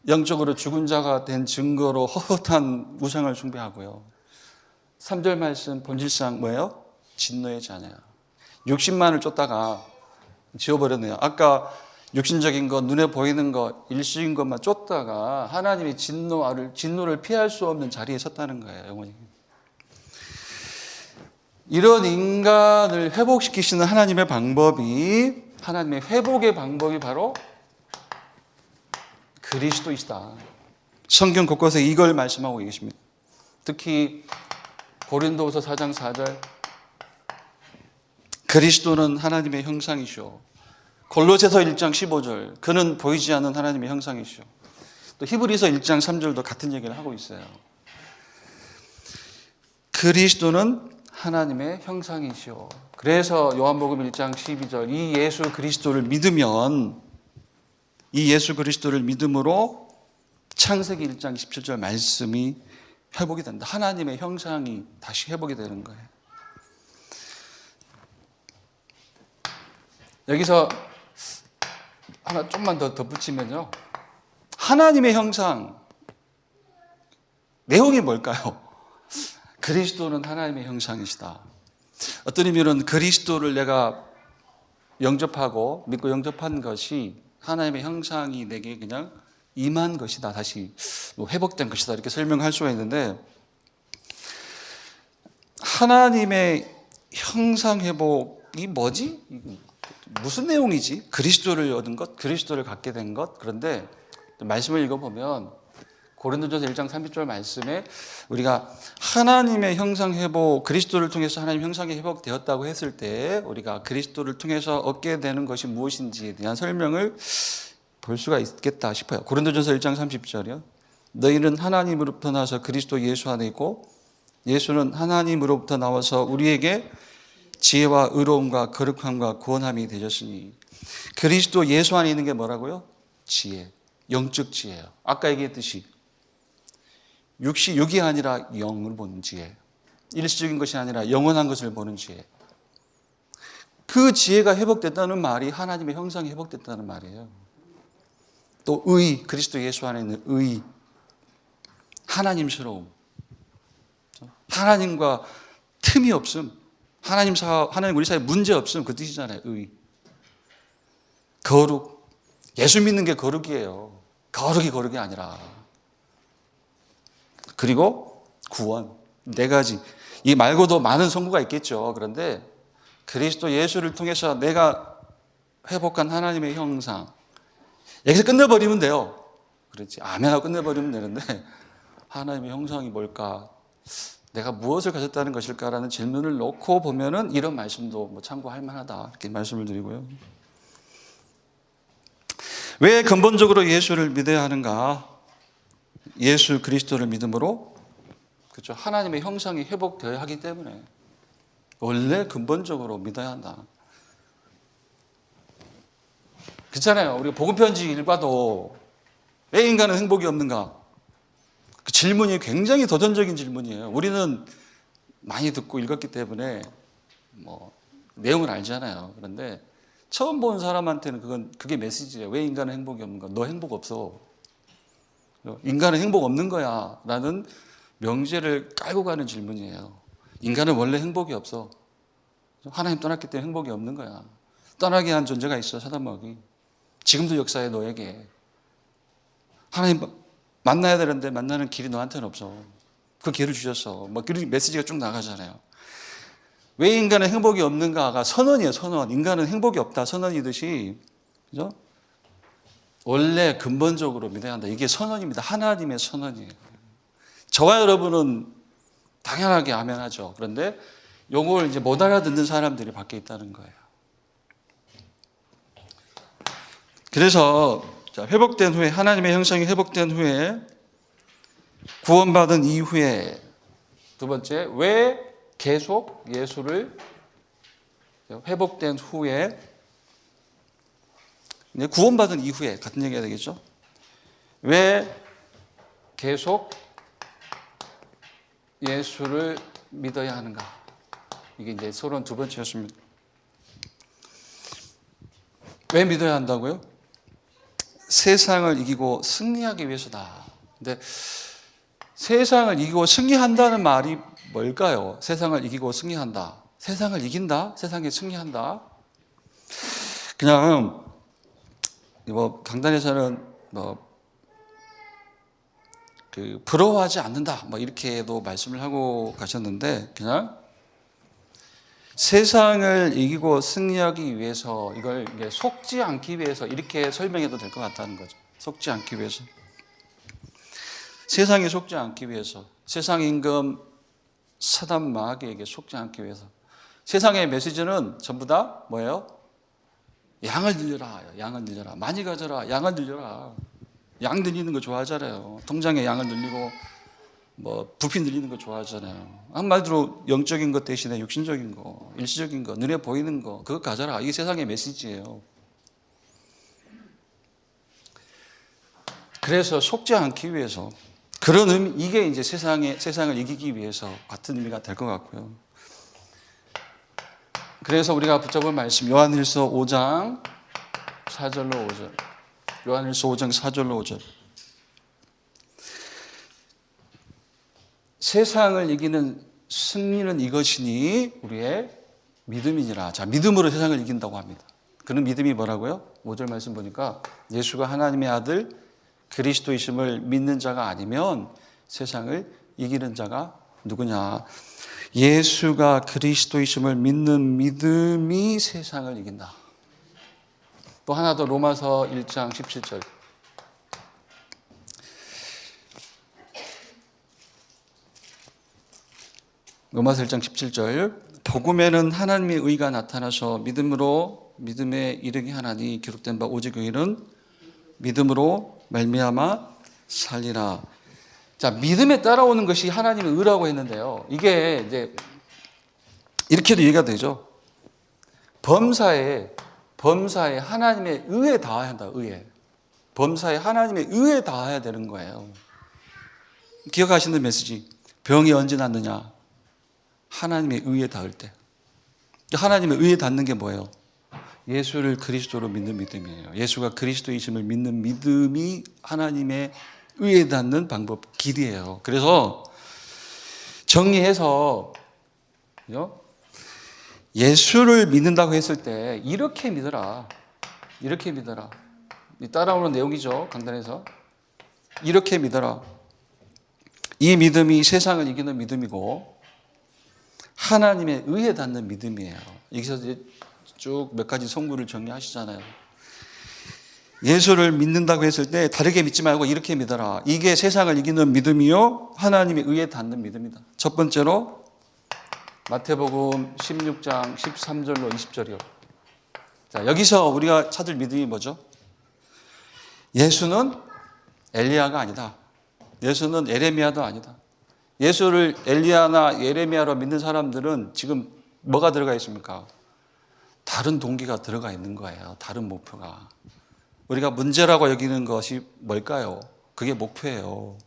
영적으로 죽은 자가 된 증거로 헛헛한 우상을 숭배하고요. 3절 말씀 본질상 뭐예요? 진노의 자녀야. 육신만을 쫓다가 지워버렸네요. 아까 육신적인 것, 눈에 보이는 것, 일시인 것만 쫓다가 하나님의 진노를 피할 수 없는 자리에 섰다는 거예요. 영원히. 이런 인간을 회복시키시는 하나님의 회복의 방법이 바로 그리스도이시다. 성경 곳곳에 이걸 말씀하고 계십니다. 특히 고린도후서 4장 4절 그리스도는 하나님의 형상이시오. 골로새서 1장 15절 그는 보이지 않는 하나님의 형상이시오. 또 히브리서 1장 3절도 같은 얘기를 하고 있어요. 그리스도는 하나님의 형상이시오. 그래서 요한복음 1장 12절 이 예수 그리스도를 믿음으로 창세기 1장 27절 말씀이 회복이 된다. 하나님의 형상이 다시 회복이 되는 거예요. 여기서 하나 좀만 더 덧붙이면요. 하나님의 형상 내용이 뭘까요? 그리스도는 하나님의 형상이시다. 어떤 의미로는 그리스도를 내가 믿고 영접한 것이 하나님의 형상이 내게 그냥 임한 것이다. 다시 회복된 것이다. 이렇게 설명할 수가 있는데 하나님의 형상 회복이 뭐지? 무슨 내용이지? 그리스도를 얻은 것, 그리스도를 갖게 된 것. 그런데 말씀을 읽어보면 고린도전서 1장 30절 말씀에 우리가 하나님의 형상 회복, 그리스도를 통해서 하나님 형상이 회복되었다고 했을 때 우리가 그리스도를 통해서 얻게 되는 것이 무엇인지에 대한 설명을 볼 수가 있겠다 싶어요. 고린도전서 1장 30절이요. 너희는 하나님으로부터 나와서 그리스도 예수 안에 있고 예수는 하나님으로부터 나와서 우리에게 지혜와 의로움과 거룩함과 구원함이 되셨으니 그리스도 예수 안에 있는 게 뭐라고요? 지혜, 영적 지혜예요. 아까 얘기했듯이 육이 아니라 영을 보는 지혜, 일시적인 것이 아니라 영원한 것을 보는 지혜. 그 지혜가 회복됐다는 말이 하나님의 형상이 회복됐다는 말이에요. 또 그리스도 예수 안에 있는 하나님스러움, 하나님과 틈이 없음, 하나님 우리 사이에 문제 없음, 그 뜻이잖아요. 거룩, 예수 믿는 게 거룩이에요. 거룩이 아니라. 그리고 구원, 4가지. 이 말고도 많은 성구가 있겠죠. 그런데 그리스도 예수를 통해서 내가 회복한 하나님의 형상, 여기서 끝내버리면 돼요. 그렇지. 아멘하고 끝내버리면 되는데 하나님의 형상이 뭘까? 내가 무엇을 가졌다는 것일까라는 질문을 놓고 보면은 이런 말씀도 참고할 만하다. 이렇게 말씀을 드리고요. 왜 근본적으로 예수를 믿어야 하는가? 예수 그리스도를 믿음으로 그렇죠. 하나님의 형상이 회복되어야 하기 때문에 원래 근본적으로 믿어야 한다. 그렇잖아요. 우리가 복음편지 읽어도 왜 인간은 행복이 없는가? 그 질문이 굉장히 도전적인 질문이에요. 우리는 많이 듣고 읽었기 때문에 뭐 내용을 알잖아요. 그런데 처음 본 사람한테는 그게 메시지예요. 왜 인간은 행복이 없는가? 너 행복 없어. 인간은 행복 없는 거야. 라는 명제를 깔고 가는 질문이에요. 인간은 원래 행복이 없어. 하나님 떠났기 때문에 행복이 없는 거야. 떠나게 한 존재가 있어, 사단마귀. 지금도 역사에 너에게. 하나님 만나야 되는데 만나는 길이 너한테는 없어. 그 길을 주셨어. 뭐 그런 메시지가 쭉 나가잖아요. 왜 인간은 행복이 없는가가 선언이에요, 선언. 인간은 행복이 없다, 선언이듯이. 그죠? 원래 근본적으로 믿어야 한다. 이게 선언입니다. 하나님의 선언이에요. 저와 여러분은 당연하게 아멘하죠. 그런데 요걸 이제 못 알아듣는 사람들이 밖에 있다는 거예요. 그래서 회복된 후에, 하나님의 형상이 회복된 후에, 구원받은 이후에, 두 번째, 왜 계속 예수를 회복된 후에, 구원받은 이후에 같은 얘기가 되겠죠? 왜 계속 예수를 믿어야 하는가? 이게 이제 서론 두 번째였습니다. 왜 믿어야 한다고요? 세상을 이기고 승리하기 위해서다. 근데 세상을 이기고 승리한다는 말이 뭘까요? 세상을 이기고 승리한다. 세상을 이긴다? 세상에 승리한다? 그냥 뭐 강단에서는 부러워하지 않는다. 뭐 이렇게도 말씀을 하고 가셨는데, 그냥 세상을 이기고 승리하기 위해서, 이걸 속지 않기 위해서 이렇게 설명해도 될 것 같다는 거죠. 속지 않기 위해서. 세상에 속지 않기 위해서. 세상 임금 사단 마귀에게 속지 않기 위해서. 세상의 메시지는 전부 다 뭐예요? 양을 늘려라. 양을 늘려라. 많이 가져라. 양을 늘려라. 양 늘리는 거 좋아하잖아요. 통장에 양을 늘리고 뭐 부피 늘리는 거 좋아하잖아요. 한마디로 영적인 것 대신에 육신적인 거, 일시적인 거, 눈에 보이는 거, 그거 가져라. 이게 세상의 메시지예요. 그래서 속지 않기 위해서, 그런 의미, 이게 이제 세상을 이기기 위해서 같은 의미가 될 것 같고요. 그래서 우리가 붙잡은 말씀, 요한일서 5장 4절로 5절. 요한일서 5장 4절로 5절. 세상을 이기는 승리는 이것이니 우리의 믿음이니라. 자, 믿음으로 세상을 이긴다고 합니다. 그런 믿음이 뭐라고요? 5절 말씀 보니까 예수가 하나님의 아들 그리스도이심을 믿는 자가 아니면 세상을 이기는 자가 누구냐? 예수가 그리스도이심을 믿는 믿음이 세상을 이긴다. 또 하나 더, 로마서 1장 17절. 로마서 1장 17절. 복음에는 하나님의 의가 나타나서 믿음으로 믿음에 이르게 하나니 기록된 바 오직 의인은 믿음으로 말미암아 살리라. 자, 믿음에 따라오는 것이 하나님의 의라고 했는데요. 이게 이제 이렇게도 이해가 되죠. 범사에 하나님의 의에 닿아야 한다. 의에. 범사에 하나님의 의에 닿아야 되는 거예요. 기억하시는 메시지. 병이 언제 낫느냐? 하나님의 의에 닿을 때. 하나님의 의에 닿는 게 뭐예요? 예수를 그리스도로 믿는 믿음이에요. 예수가 그리스도이심을 믿는 믿음이 하나님의 의에 닿는 방법, 길이에요. 그래서 정리해서 예수를 믿는다고 했을 때 이렇게 믿어라. 이렇게 믿어라. 따라오는 내용이죠. 강단에서. 이렇게 믿어라. 이 믿음이 세상을 이기는 믿음이고 하나님의 의에 닿는 믿음이에요. 여기서 이제 쭉 몇 가지 성구를 정리하시잖아요. 예수를 믿는다고 했을 때 다르게 믿지 말고 이렇게 믿어라. 이게 세상을 이기는 믿음이요 하나님의 의에 닿는 믿음이다. 첫 번째로 마태복음 16장 13절로 20절이요. 자, 여기서 우리가 찾을 믿음이 뭐죠? 예수는 엘리야가 아니다. 예수는 예레미야도 아니다. 예수를 엘리야나 예레미야로 믿는 사람들은 지금 뭐가 들어가 있습니까? 다른 동기가 들어가 있는 거예요. 다른 목표가. 우리가 문제라고 여기는 것이 뭘까요? 그게 목표예요.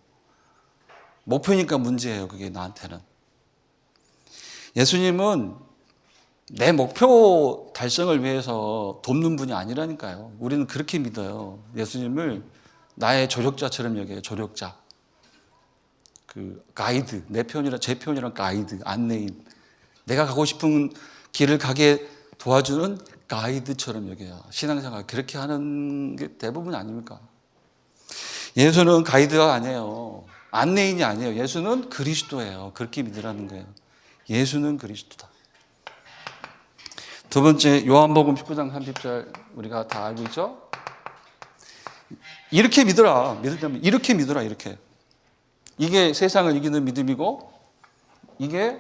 목표니까 문제예요. 그게 나한테는. 예수님은 내 목표 달성을 위해서 돕는 분이 아니라니까요. 우리는 그렇게 믿어요. 예수님을 나의 조력자처럼 여겨요. 조력자. 그 가이드, 제 표현이란 가이드, 안내인. 내가 가고 싶은 길을 가게 도와주는 가이드처럼 여겨요. 신앙생활 그렇게 하는 게 대부분 아닙니까? 예수는 가이드가 아니에요. 안내인이 아니에요. 예수는 그리스도예요. 그렇게 믿으라는 거예요. 예수는 그리스도다. 두 번째, 요한복음 19장 30절 우리가 다 알고 있죠? 이렇게 믿으라. 믿으려면 이렇게 믿으라. 이렇게. 이게 세상을 이기는 믿음이고 이게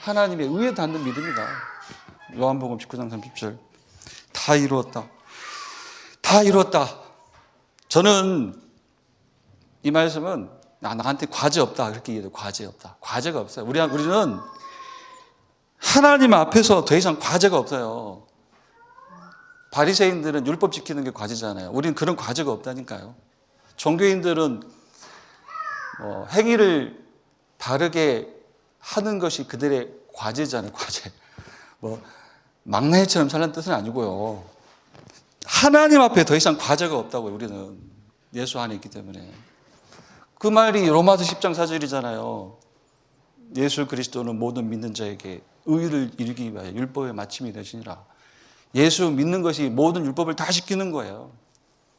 하나님의 의에 닿는 믿음이다. 요한복음 19장 30절. 다 이루었다. 다 이루었다. 저는 이 말씀은 나한테 과제 없다. 그렇게 얘기해요. 과제 없다. 과제가 없어요. 우리는 하나님 앞에서 더 이상 과제가 없어요. 바리새인들은 율법 지키는 게 과제잖아요. 우리는 그런 과제가 없다니까요. 종교인들은 행위를 바르게 하는 것이 그들의 과제잖아요. 과제. 막내처럼 살라는 뜻은 아니고요. 하나님 앞에 더 이상 과제가 없다고요. 우리는 예수 안에 있기 때문에. 그 말이 로마서 10장 4절이잖아요. 예수 그리스도는 모든 믿는 자에게 의를 이루기 위하여 율법의 마침이 되시니라. 예수 믿는 것이 모든 율법을 다 지키는 거예요.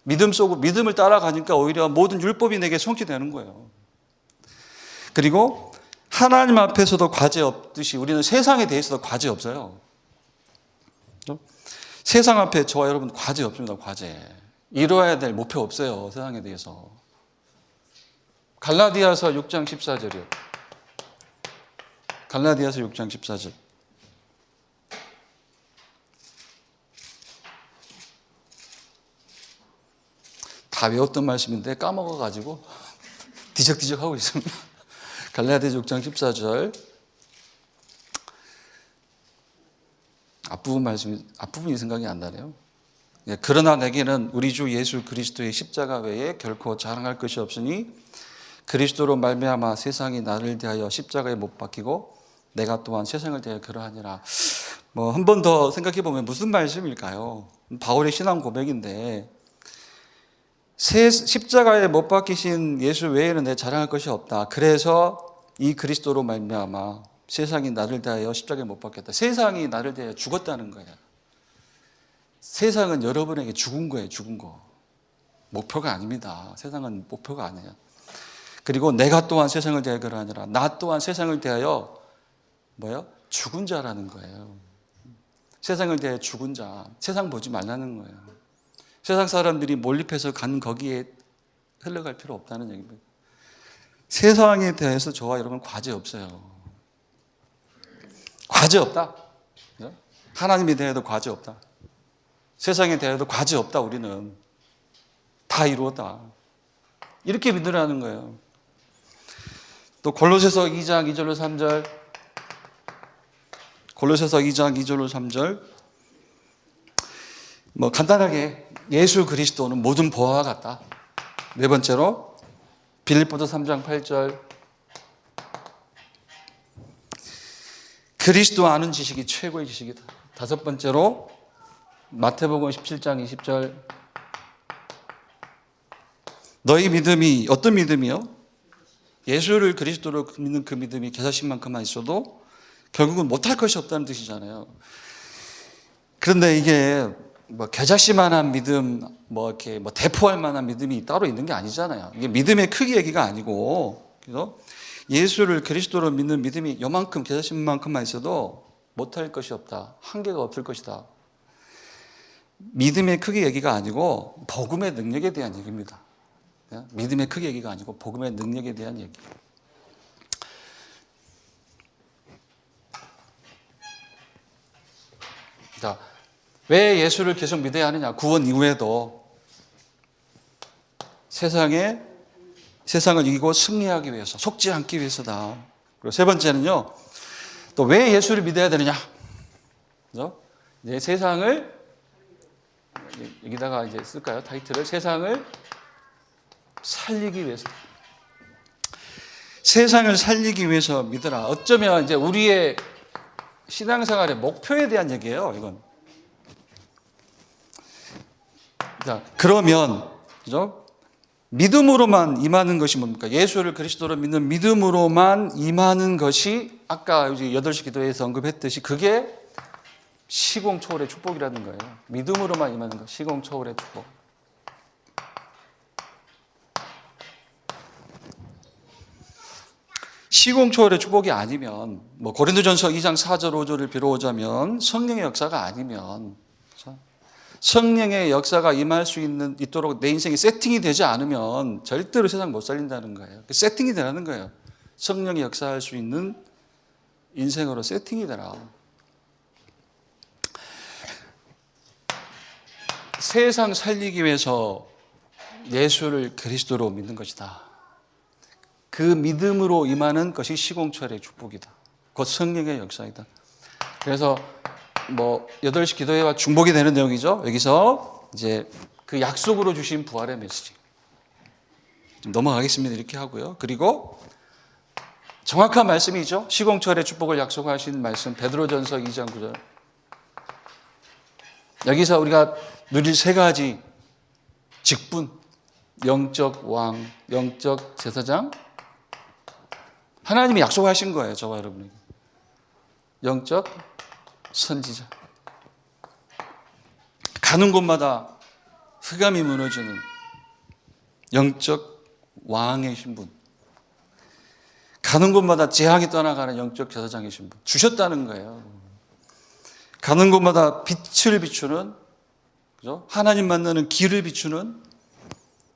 믿음을 따라가니까 오히려 모든 율법이 내게 성취되는 거예요. 그리고 하나님 앞에서도 과제 없듯이 우리는 세상에 대해서도 과제 없어요. 세상 앞에 저와 여러분 과제 없습니다. 과제. 이루어야 될 목표 없어요. 세상에 대해서. 갈라디아서 6장 14절이요. 갈라디아서 6장 14절. 다 외웠던 말씀인데 까먹어가지고 뒤적뒤적 하고 있습니다. 갈라디아서 6장 14절. 앞부분이 생각이 안 나네요. 그러나 내게는 우리 주 예수 그리스도의 십자가 외에 결코 자랑할 것이 없으니 그리스도로 말미암아 세상이 나를 대하여 십자가에 못 박히고 내가 또한 세상을 대하여 그러하니라. 한 번 더 생각해 보면 무슨 말씀일까요? 바울의 신앙 고백인데 십자가에 못 박히신 예수 외에는 내 자랑할 것이 없다. 그래서 이 그리스도로 말미암아 세상이 나를 대하여 십자가에 못 박혔다. 세상이 나를 대하여 죽었다는 거예요. 세상은 여러분에게 죽은 거예요. 죽은 거. 목표가 아닙니다. 세상은 목표가 아니에요. 그리고 내가 또한 세상을 대하여 그러하니라. 나 또한 세상을 대하여 죽은 자라는 거예요. 세상을 대하여 죽은 자. 세상 보지 말라는 거예요. 세상 사람들이 몰입해서 간 거기에 흘러갈 필요 없다는 얘기입니다. 세상에 대해서 저와 여러분 과제 없어요. 과제 없다. 하나님에 대해도 과제 없다. 세상에 대해도 과제 없다. 우리는 다 이루었다. 이렇게 믿으라는 거예요. 또 골로새서 2장 2절로 3절. 골로새서 2장 2절로 3절. 간단하게 예수 그리스도는 모든 보화와 같다. 네 번째로 빌립보서 3장 8절. 그리스도 아는 지식이 최고의 지식이다. 다섯 번째로 마태복음 17장 20절. 너희 믿음이 어떤 믿음이요? 예수를 그리스도로 믿는 그 믿음이 겨자씨만큼만 있어도 결국은 못할 것이 없다는 뜻이잖아요. 그런데 이게 겨자씨만한 믿음, 이렇게 대포할 만한 믿음이 따로 있는 게 아니잖아요. 이게 믿음의 크기 얘기가 아니고, 그래서 예수를 그리스도로 믿는 믿음이 요만큼 겨자씨만큼만 있어도 못할 것이 없다. 한계가 없을 것이다. 믿음의 크기 얘기가 아니고 복음의 능력에 대한 얘기입니다. 믿음의 크기 얘기가 아니고 복음의 능력에 대한 얘기. 자, 왜 예수를 계속 믿어야 하느냐? 구원 이후에도 세상을 이기고 승리하기 위해서, 속지 않기 위해서다. 그리고 세 번째는요, 또 왜 예수를 믿어야 되느냐? 그죠? 이제 세상을 여기다가 이제 쓸까요? 타이틀을 세상을 살리기 위해서. 세상을 살리기 위해서 믿으라. 어쩌면 이제 우리의 신앙생활의 목표에 대한 얘기예요, 이건. 자, 그러면, 그죠? 믿음으로만 임하는 것이 뭡니까? 예수를 그리스도로 믿는 믿음으로만 임하는 것이 아까 8시 기도에서 언급했듯이 그게 시공초월의 축복이라는 거예요. 믿음으로만 임하는 것, 시공초월의 축복. 시공초월의 축복이 아니면 뭐 고린도전서 2장 4절 5절을 빌어오자면 성령의 역사가 아니면 그렇죠? 성령의 역사가 임할 수 있도록 내 인생이 세팅이 되지 않으면 절대로 세상 못 살린다는 거예요. 세팅이 되라는 거예요. 성령이 역사할 수 있는 인생으로 세팅이 되라. 세상 살리기 위해서 예수를 그리스도로 믿는 것이다. 그 믿음으로 임하는 것이 시공초월의 축복이다. 곧 성령의 역사이다. 그래서 뭐 8시 기도회와 중복이 되는 내용이죠. 여기서 이제 그 약속으로 주신 부활의 메시지. 좀 넘어가겠습니다. 이렇게 하고요. 그리고 정확한 말씀이죠. 시공초월의 축복을 약속하신 말씀 베드로전서 2장 9절. 여기서 우리가 누릴 3가지 직분, 영적 왕, 영적 제사장, 하나님이 약속하신 거예요. 저와 여러분에게. 영적 선지자. 가는 곳마다 흑암이 무너지는 영적 왕의 신분. 가는 곳마다 재앙이 떠나가는 영적 제사장의 신분. 주셨다는 거예요. 가는 곳마다 빛을 비추는, 그죠? 하나님 만나는 길을 비추는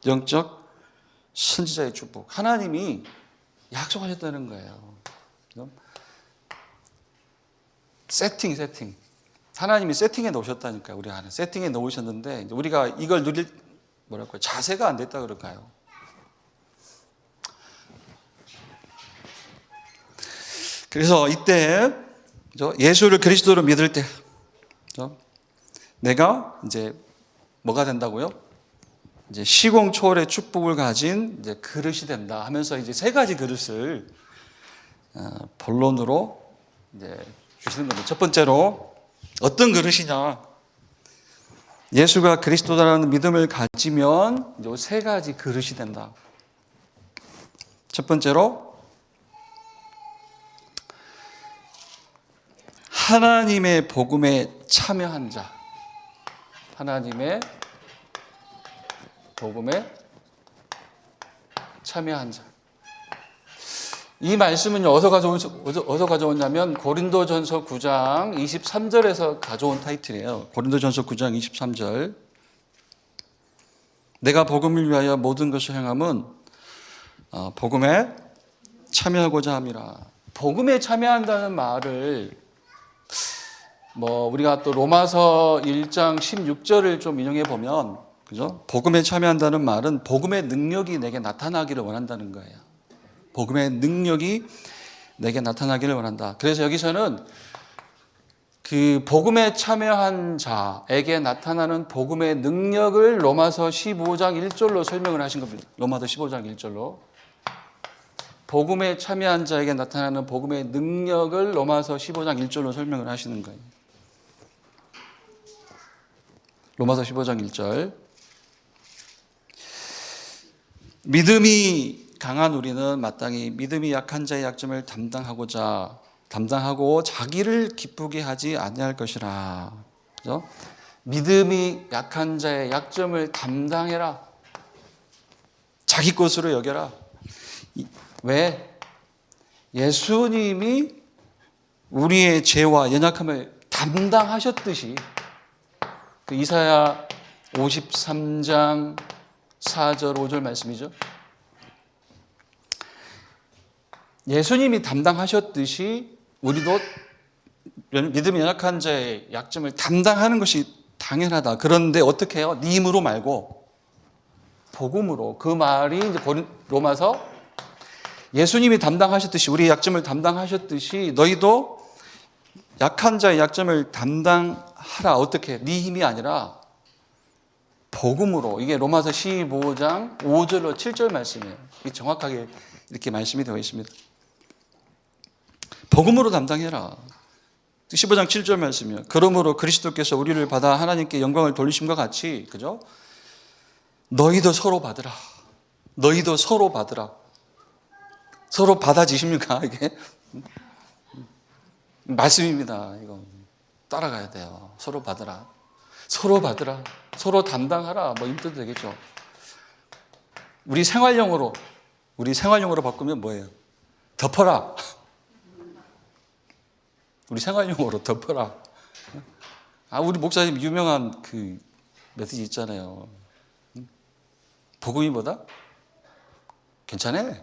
영적 선지자의 축복. 하나님이 약속하셨다는 거예요. 세팅. 하나님이 세팅해 놓으셨다니까요. 우리 안에 세팅해 놓으셨는데 우리가 이걸 누릴 자세가 안 됐다 그럴까요? 그래서 이때 예수를 그리스도로 믿을 때 내가 이제 뭐가 된다고요? 이제 시공초월의 축복을 가진 이제 그릇이 된다 하면서 이제 3가지 그릇을 본론으로 이제 주시는 겁니다. 첫 번째로 어떤 그릇이냐? 예수가 그리스도라는 믿음을 가지면 이제 3가지 그릇이 된다. 첫 번째로 하나님의 복음에 참여한 자. 하나님의 복음에 참여한 자. 이 말씀은 어디서 가져오냐면 고린도전서 9장 23절에서 가져온 타이틀이에요. 고린도전서 9장 23절. 내가 복음을 위하여 모든 것을 행함은 복음에 참여하고자 함이라. 복음에 참여한다는 말을 우리가 또 로마서 1장 16절을 좀 인용해 보면, 그죠? 복음에 참여한다는 말은 복음의 능력이 내게 나타나기를 원한다는 거예요. 복음의 능력이 내게 나타나기를 원한다. 그래서 여기서는 그 복음에 참여한 자에게 나타나는 복음의 능력을 로마서 15장 1절로 설명을 하신 겁니다. 로마서 15장 1절로. 복음에 참여한 자에게 나타나는 복음의 능력을 로마서 15장 1절로 설명을 하시는 거예요. 로마서 15장 1절. 믿음이 강한 우리는 마땅히 믿음이 약한 자의 약점을 담당하고 자기를 기쁘게 하지 아니할 것이라. 그죠? 믿음이 약한 자의 약점을 담당해라. 자기 것으로 여겨라. 왜? 예수님이 우리의 죄와 연약함을 담당하셨듯이, 그 이사야 53장 4절 5절 말씀이죠. 예수님이 담당하셨듯이 우리도 믿음이 연약한 자의 약점을 담당하는 것이 당연하다. 그런데 어떻게 해요? 네 힘으로 말고 복음으로. 그 말이 이제 로마서, 예수님이 담당하셨듯이, 우리의 약점을 담당하셨듯이 너희도 약한 자의 약점을 담당하라. 어떻게? 네 힘이 아니라 복음으로, 이게 로마서 15장 5절로 7절 말씀이에요. 이게 정확하게 이렇게 말씀이 되어 있습니다. 복음으로 담당해라. 15장 7절 말씀이요. 그러므로 그리스도께서 우리를 받아 하나님께 영광을 돌리심과 같이, 그죠? 너희도 서로 받으라. 너희도 서로 받으라. 서로 받아지십니까? 이게 말씀입니다. 이거 따라가야 돼요. 서로 받으라. 서로 받으라. 서로 담당하라. 뭐 이런 뜻도 되겠죠. 우리 생활용어로 바꾸면 뭐예요? 덮어라. 우리 생활용어로 덮어라. 우리 목사님 유명한 그 메시지 있잖아요. 복음이 뭐다? 괜찮아.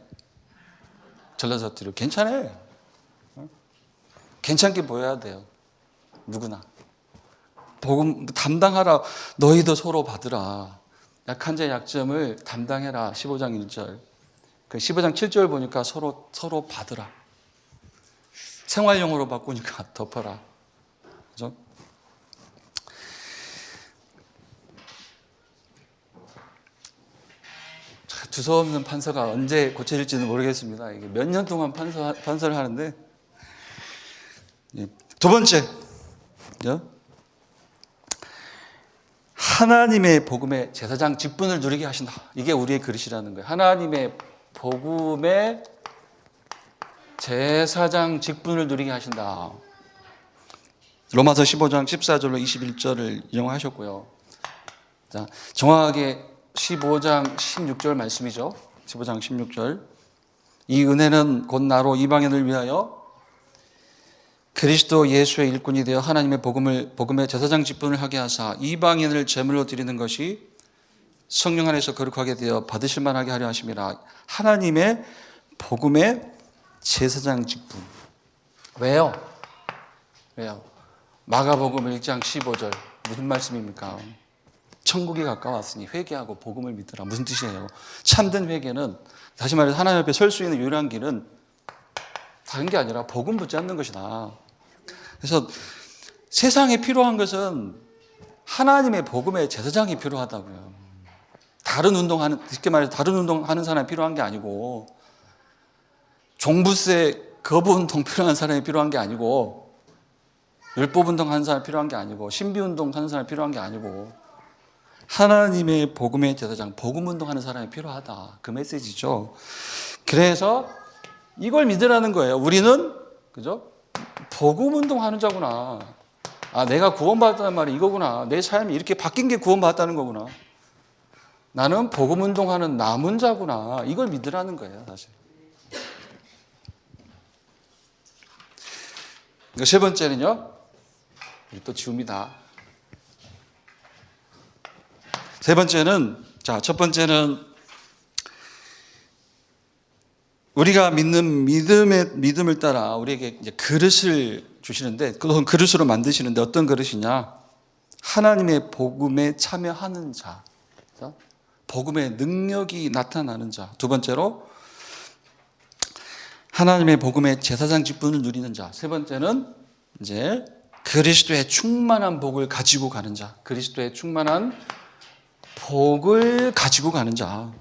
전라사투리로 괜찮아. 괜찮게 보여야 돼요. 누구나. 복음 담당하라. 너희도 서로 받으라. 약한 자의 약점을 담당해라. 15장 1절. 그 15장 7절 보니까 서로 받으라. 생활용어로 바꾸니까 덮어라. 그죠? 두서없는 판서가 언제 고쳐질지는 모르겠습니다. 이게 몇 년 동안 판서를 하는데. 두 번째, 하나님의 복음의 제사장 직분을 누리게 하신다. 이게 우리의 그릇이라는 거예요. 하나님의 복음의 제사장 직분을 누리게 하신다. 로마서 15장 14절로 21절을 인용하셨고요. 자, 정확하게 15장 16절 말씀이죠. 15장 16절. 이 은혜는 곧 나로 이방인을 위하여 그리스도 예수의 일꾼이 되어 하나님의 복음의 제사장 직분을 하게 하사 이방인을 제물로 드리는 것이 성령 안에서 거룩하게 되어 받으실 만하게 하려 하심이라. 하나님의 복음의 제사장 직분. 왜요? 마가복음 1장 15절 무슨 말씀입니까? 천국이 가까웠으니 회개하고 복음을 믿으라. 무슨 뜻이에요? 참된 회개는, 다시 말해서 하나님 앞에 설 수 있는 유일한 길은 다른 게 아니라 복음 붙잡는 것이다. 그래서 세상에 필요한 것은 하나님의 복음의 제사장이 필요하다고요. 쉽게 말해서 다른 운동하는 사람이 필요한 게 아니고, 종부세 거부운동 필요한 사람이 필요한 게 아니고, 율법운동 하는 사람이 필요한 게 아니고, 신비운동 하는 사람이 필요한 게 아니고, 하나님의 복음의 제사장, 복음운동 하는 사람이 필요하다. 그 메시지죠. 그래서 이걸 믿으라는 거예요. 우리는, 그죠? 복음운동 하는 자구나. 내가 구원받았다는 말이 이거구나. 내 삶이 이렇게 바뀐 게 구원받았다는 거구나. 나는 복음운동하는 남은 자구나. 이걸 믿으라는 거예요, 사실. 세 번째는요, 또 지웁니다. 세 번째는, 첫 번째는 우리가 믿는 믿음을 따라 우리에게 이제 그릇을 주시는데, 그건 그릇으로 만드시는데 어떤 그릇이냐? 하나님의 복음에 참여하는 자, 복음의 능력이 나타나는 자. 두 번째로 하나님의 복음의 제사장 직분을 누리는 자. 세 번째는 이제 그리스도의 충만한 복을 가지고 가는 자. 그리스도의 충만한 복을 가지고 가는 자.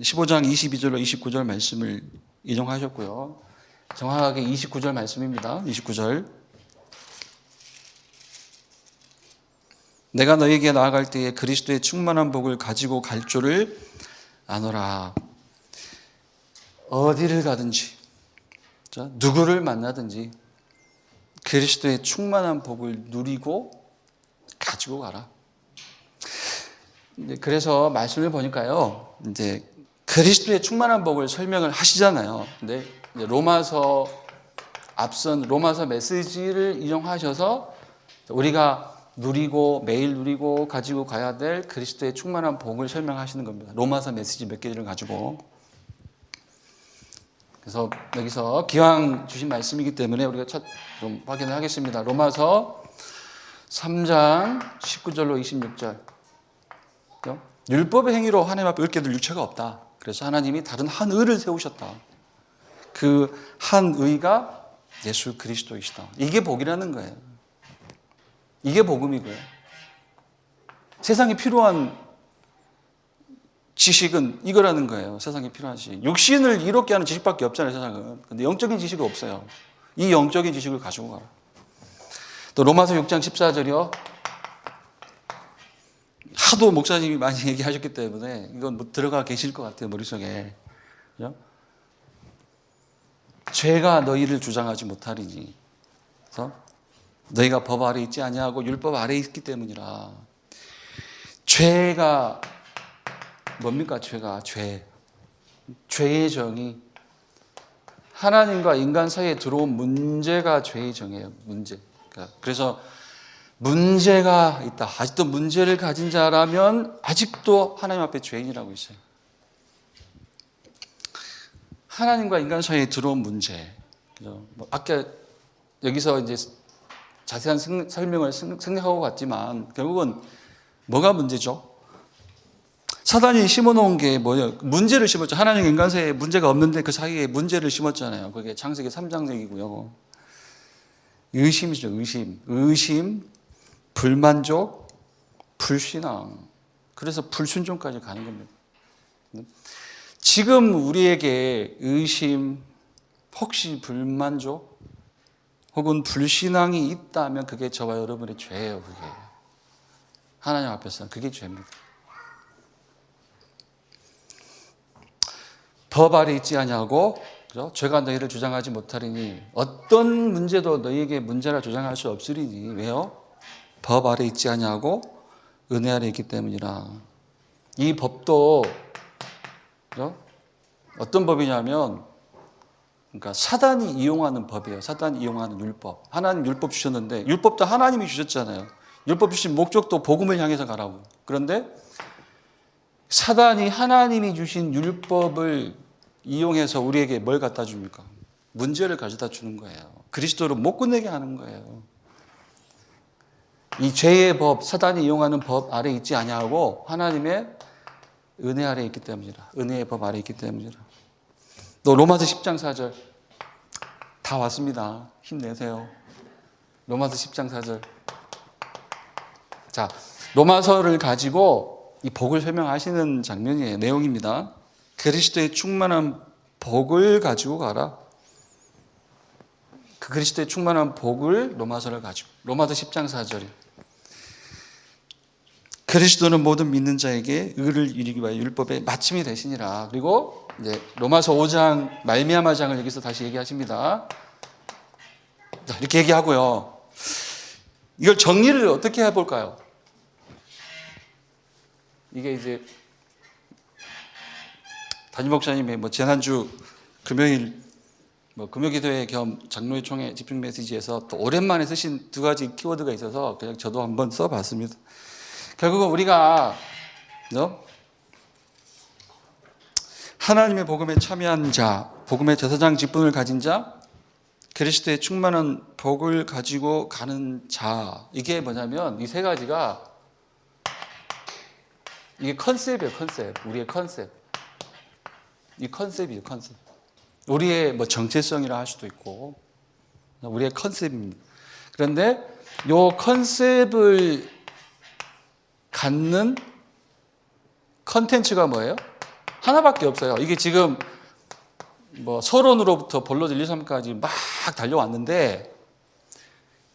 15장 22절로 29절 말씀을 인용하셨고요. 정확하게 29절 말씀입니다. 29절. 내가 너에게 나아갈 때에 그리스도의 충만한 복을 가지고 갈 줄을 아노라. 어디를 가든지, 누구를 만나든지 그리스도의 충만한 복을 누리고 가지고 가라. 그래서 말씀을 보니까요, 이제 그리스도의 충만한 복을 설명을 하시잖아요. 근데 로마서 앞선 로마서 메시지를 인용하셔서 우리가 누리고 매일 누리고 가지고 가야 될 그리스도의 충만한 복을 설명하시는 겁니다. 로마서 메시지 몇 개를 가지고. 그래서 여기서 기왕 주신 말씀이기 때문에 우리가 좀 확인을 하겠습니다. 로마서 3장 19절로 26절. 율법의 행위로 하나님 앞에 옳게 될 유체가 없다. 그래서 하나님이 다른 한 의를 세우셨다. 그 한 의가 예수 그리스도이시다. 이게 복이라는 거예요. 이게 복음이고요. 세상에 필요한 지식은 이거라는 거예요. 세상에 필요한 지식. 육신을 이롭게 하는 지식밖에 없잖아요, 세상은. 근데 영적인 지식이 없어요. 이 영적인 지식을 가지고 가라. 또 로마서 6장 14절이요. 하도 목사님이 많이 얘기하셨기 때문에 이건 뭐 들어가 계실 것 같아요, 머릿속에. 그죠? 죄가 너희를 주장하지 못하리니. 그래서 너희가 법 아래 있지 아니하고 율법 아래 있기 때문이라. 죄가 뭡니까? 죄가 죄의 정의. 하나님과 인간 사이에 들어온 문제가 죄의 정의예요. 문제. 그래서 문제가 있다. 아직도 문제를 가진 자라면 아직도 하나님 앞에 죄인이라고 있어요. 하나님과 인간 사이에 들어온 문제. 아까 여기서 이제 자세한 설명을 생략하고 갔지만 결국은 뭐가 문제죠? 사단이 심어놓은 게 뭐예요? 문제를 심었죠. 하나님과 인간 사이에 문제가 없는데 그 사이에 문제를 심었잖아요. 그게 창세기 3장 얘기고요. 의심이죠. 의심, 불만족, 불신앙. 그래서 불순종까지 가는 겁니다. 지금 우리에게 의심, 혹시 불만족, 혹은 불신앙이 있다면 그게 저와 여러분의 죄예요. 그게 하나님 앞에서는 그게 죄입니다. 법 아래 있지 아니하고 그죠? 죄가 너희를 주장하지 못하리니 어떤 문제도 너희에게 문제라 주장할 수 없으리니 왜요? 법 아래 있지 아니하고 은혜 아래 있기 때문이라. 이 법도 그죠? 어떤 법이냐면 그러니까 사단이 이용하는 법이에요. 사단이 이용하는 율법. 하나님 율법 주셨는데 율법도 하나님이 주셨잖아요. 율법 주신 목적도 복음을 향해서 가라고. 그런데 사단이 하나님이 주신 율법을 이용해서 우리에게 뭘 갖다 줍니까? 문제를 가져다 주는 거예요. 그리스도를 못 끝내게 하는 거예요. 이 죄의 법, 사단이 이용하는 법 아래 있지 아니하고 하나님의 은혜 아래 있기 때문이라. 은혜의 법 아래 있기 때문이라. 또 로마서 10장 4절 다 왔습니다. 힘내세요. 로마서 10장 4절. 자, 로마서를 가지고 이 복을 설명하시는 장면이에요. 내용입니다. 그리스도의 충만한 복을 가지고 가라. 그 그리스도의 충만한 복을 로마서를 가지고. 로마서 10장 4절이. 그리스도는 모든 믿는 자에게 의를 이루기 위하여 율법의 마침이 되시니라. 그리고 이제 로마서 5장 말미암아장을 여기서 다시 얘기하십니다. 이렇게 얘기하고요. 이걸 정리를 어떻게 해볼까요? 이게 이제 담임 목사님의 지난주 금요일 금요기도회 겸 장로회 총회 집중 메시지에서 또 오랜만에 쓰신 두 가지 키워드가 있어서 그냥 저도 한번 써봤습니다. 결국은 우리가 하나님의 복음에 참여한 자, 복음의 제사장 직분을 가진 자, 그리스도의 충만한 복을 가지고 가는 자, 이게 뭐냐면 이 세 가지가 이게 컨셉이에요. 컨셉. 우리의 컨셉. 이 컨셉이에요. 컨셉. 우리의 정체성이라 할 수도 있고 우리의 컨셉입니다. 그런데 이 컨셉을 갖는 컨텐츠가 뭐예요? 하나밖에 없어요. 이게 지금 서론으로부터 본론 1, 2, 3까지 막 달려왔는데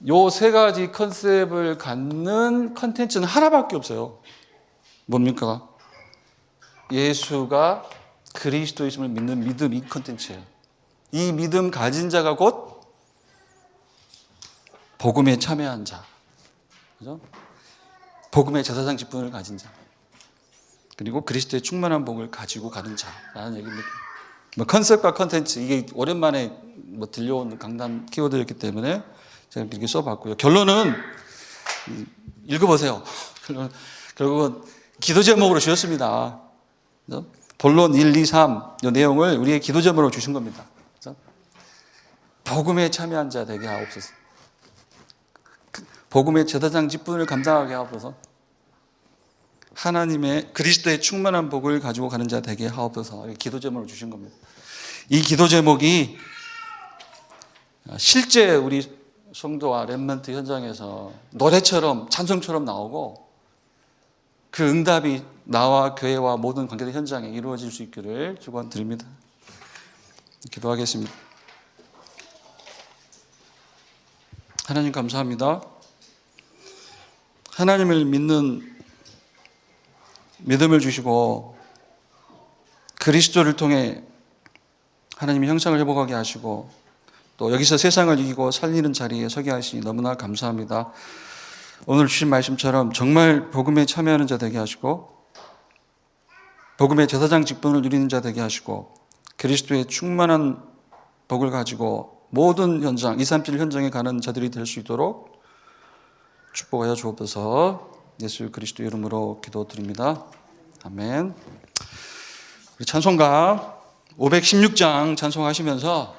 이 세 가지 컨셉을 갖는 컨텐츠는 하나밖에 없어요. 뭡니까? 예수가 그리스도이심을 믿는 믿음, 이 컨텐츠예요. 이 믿음 가진 자가 곧 복음에 참여한 자, 그죠? 복음의 제사장 직분을 가진 자, 그리고 그리스도의 충만한 복을 가지고 가는 자라는 얘기입니다. 컨셉과 컨텐츠, 이게 오랜만에 들려온 강단 키워드였기 때문에 제가 이렇게 써봤고요. 결론은 읽어보세요. 결국은 기도 제목으로 주셨습니다. 그죠? 본론 1, 2, 3 이 내용을 우리의 기도 제목으로 주신 겁니다. 그죠? 복음에 참여한 자 되게 하옵소서. 복음의 제사장 직분을 감당하게 하옵소서. 하나님의 그리스도의 충만한 복을 가지고 가는 자 되게 하옵소서. 기도 제목으로 주신 겁니다. 이 기도 제목이 실제 우리 성도와 렘넌트 현장에서 노래처럼 찬송처럼 나오고 그 응답이 나와 교회와 모든 관계된 현장에 이루어질 수 있기를 축원드립니다. 기도하겠습니다. 하나님 감사합니다. 하나님을 믿는 믿음을 주시고 그리스도를 통해 하나님의 형상을 회복하게 하시고 또 여기서 세상을 이기고 살리는 자리에 서게 하시니 너무나 감사합니다. 오늘 주신 말씀처럼 정말 복음에 참여하는 자 되게 하시고 복음의 제사장 직분을 누리는 자 되게 하시고 그리스도의 충만한 복을 가지고 모든 현장, 237 현장에 가는 자들이 될 수 있도록 축복하여 주옵소서. 예수 그리스도 이름으로 기도드립니다. 아멘. 찬송가 516장 찬송하시면서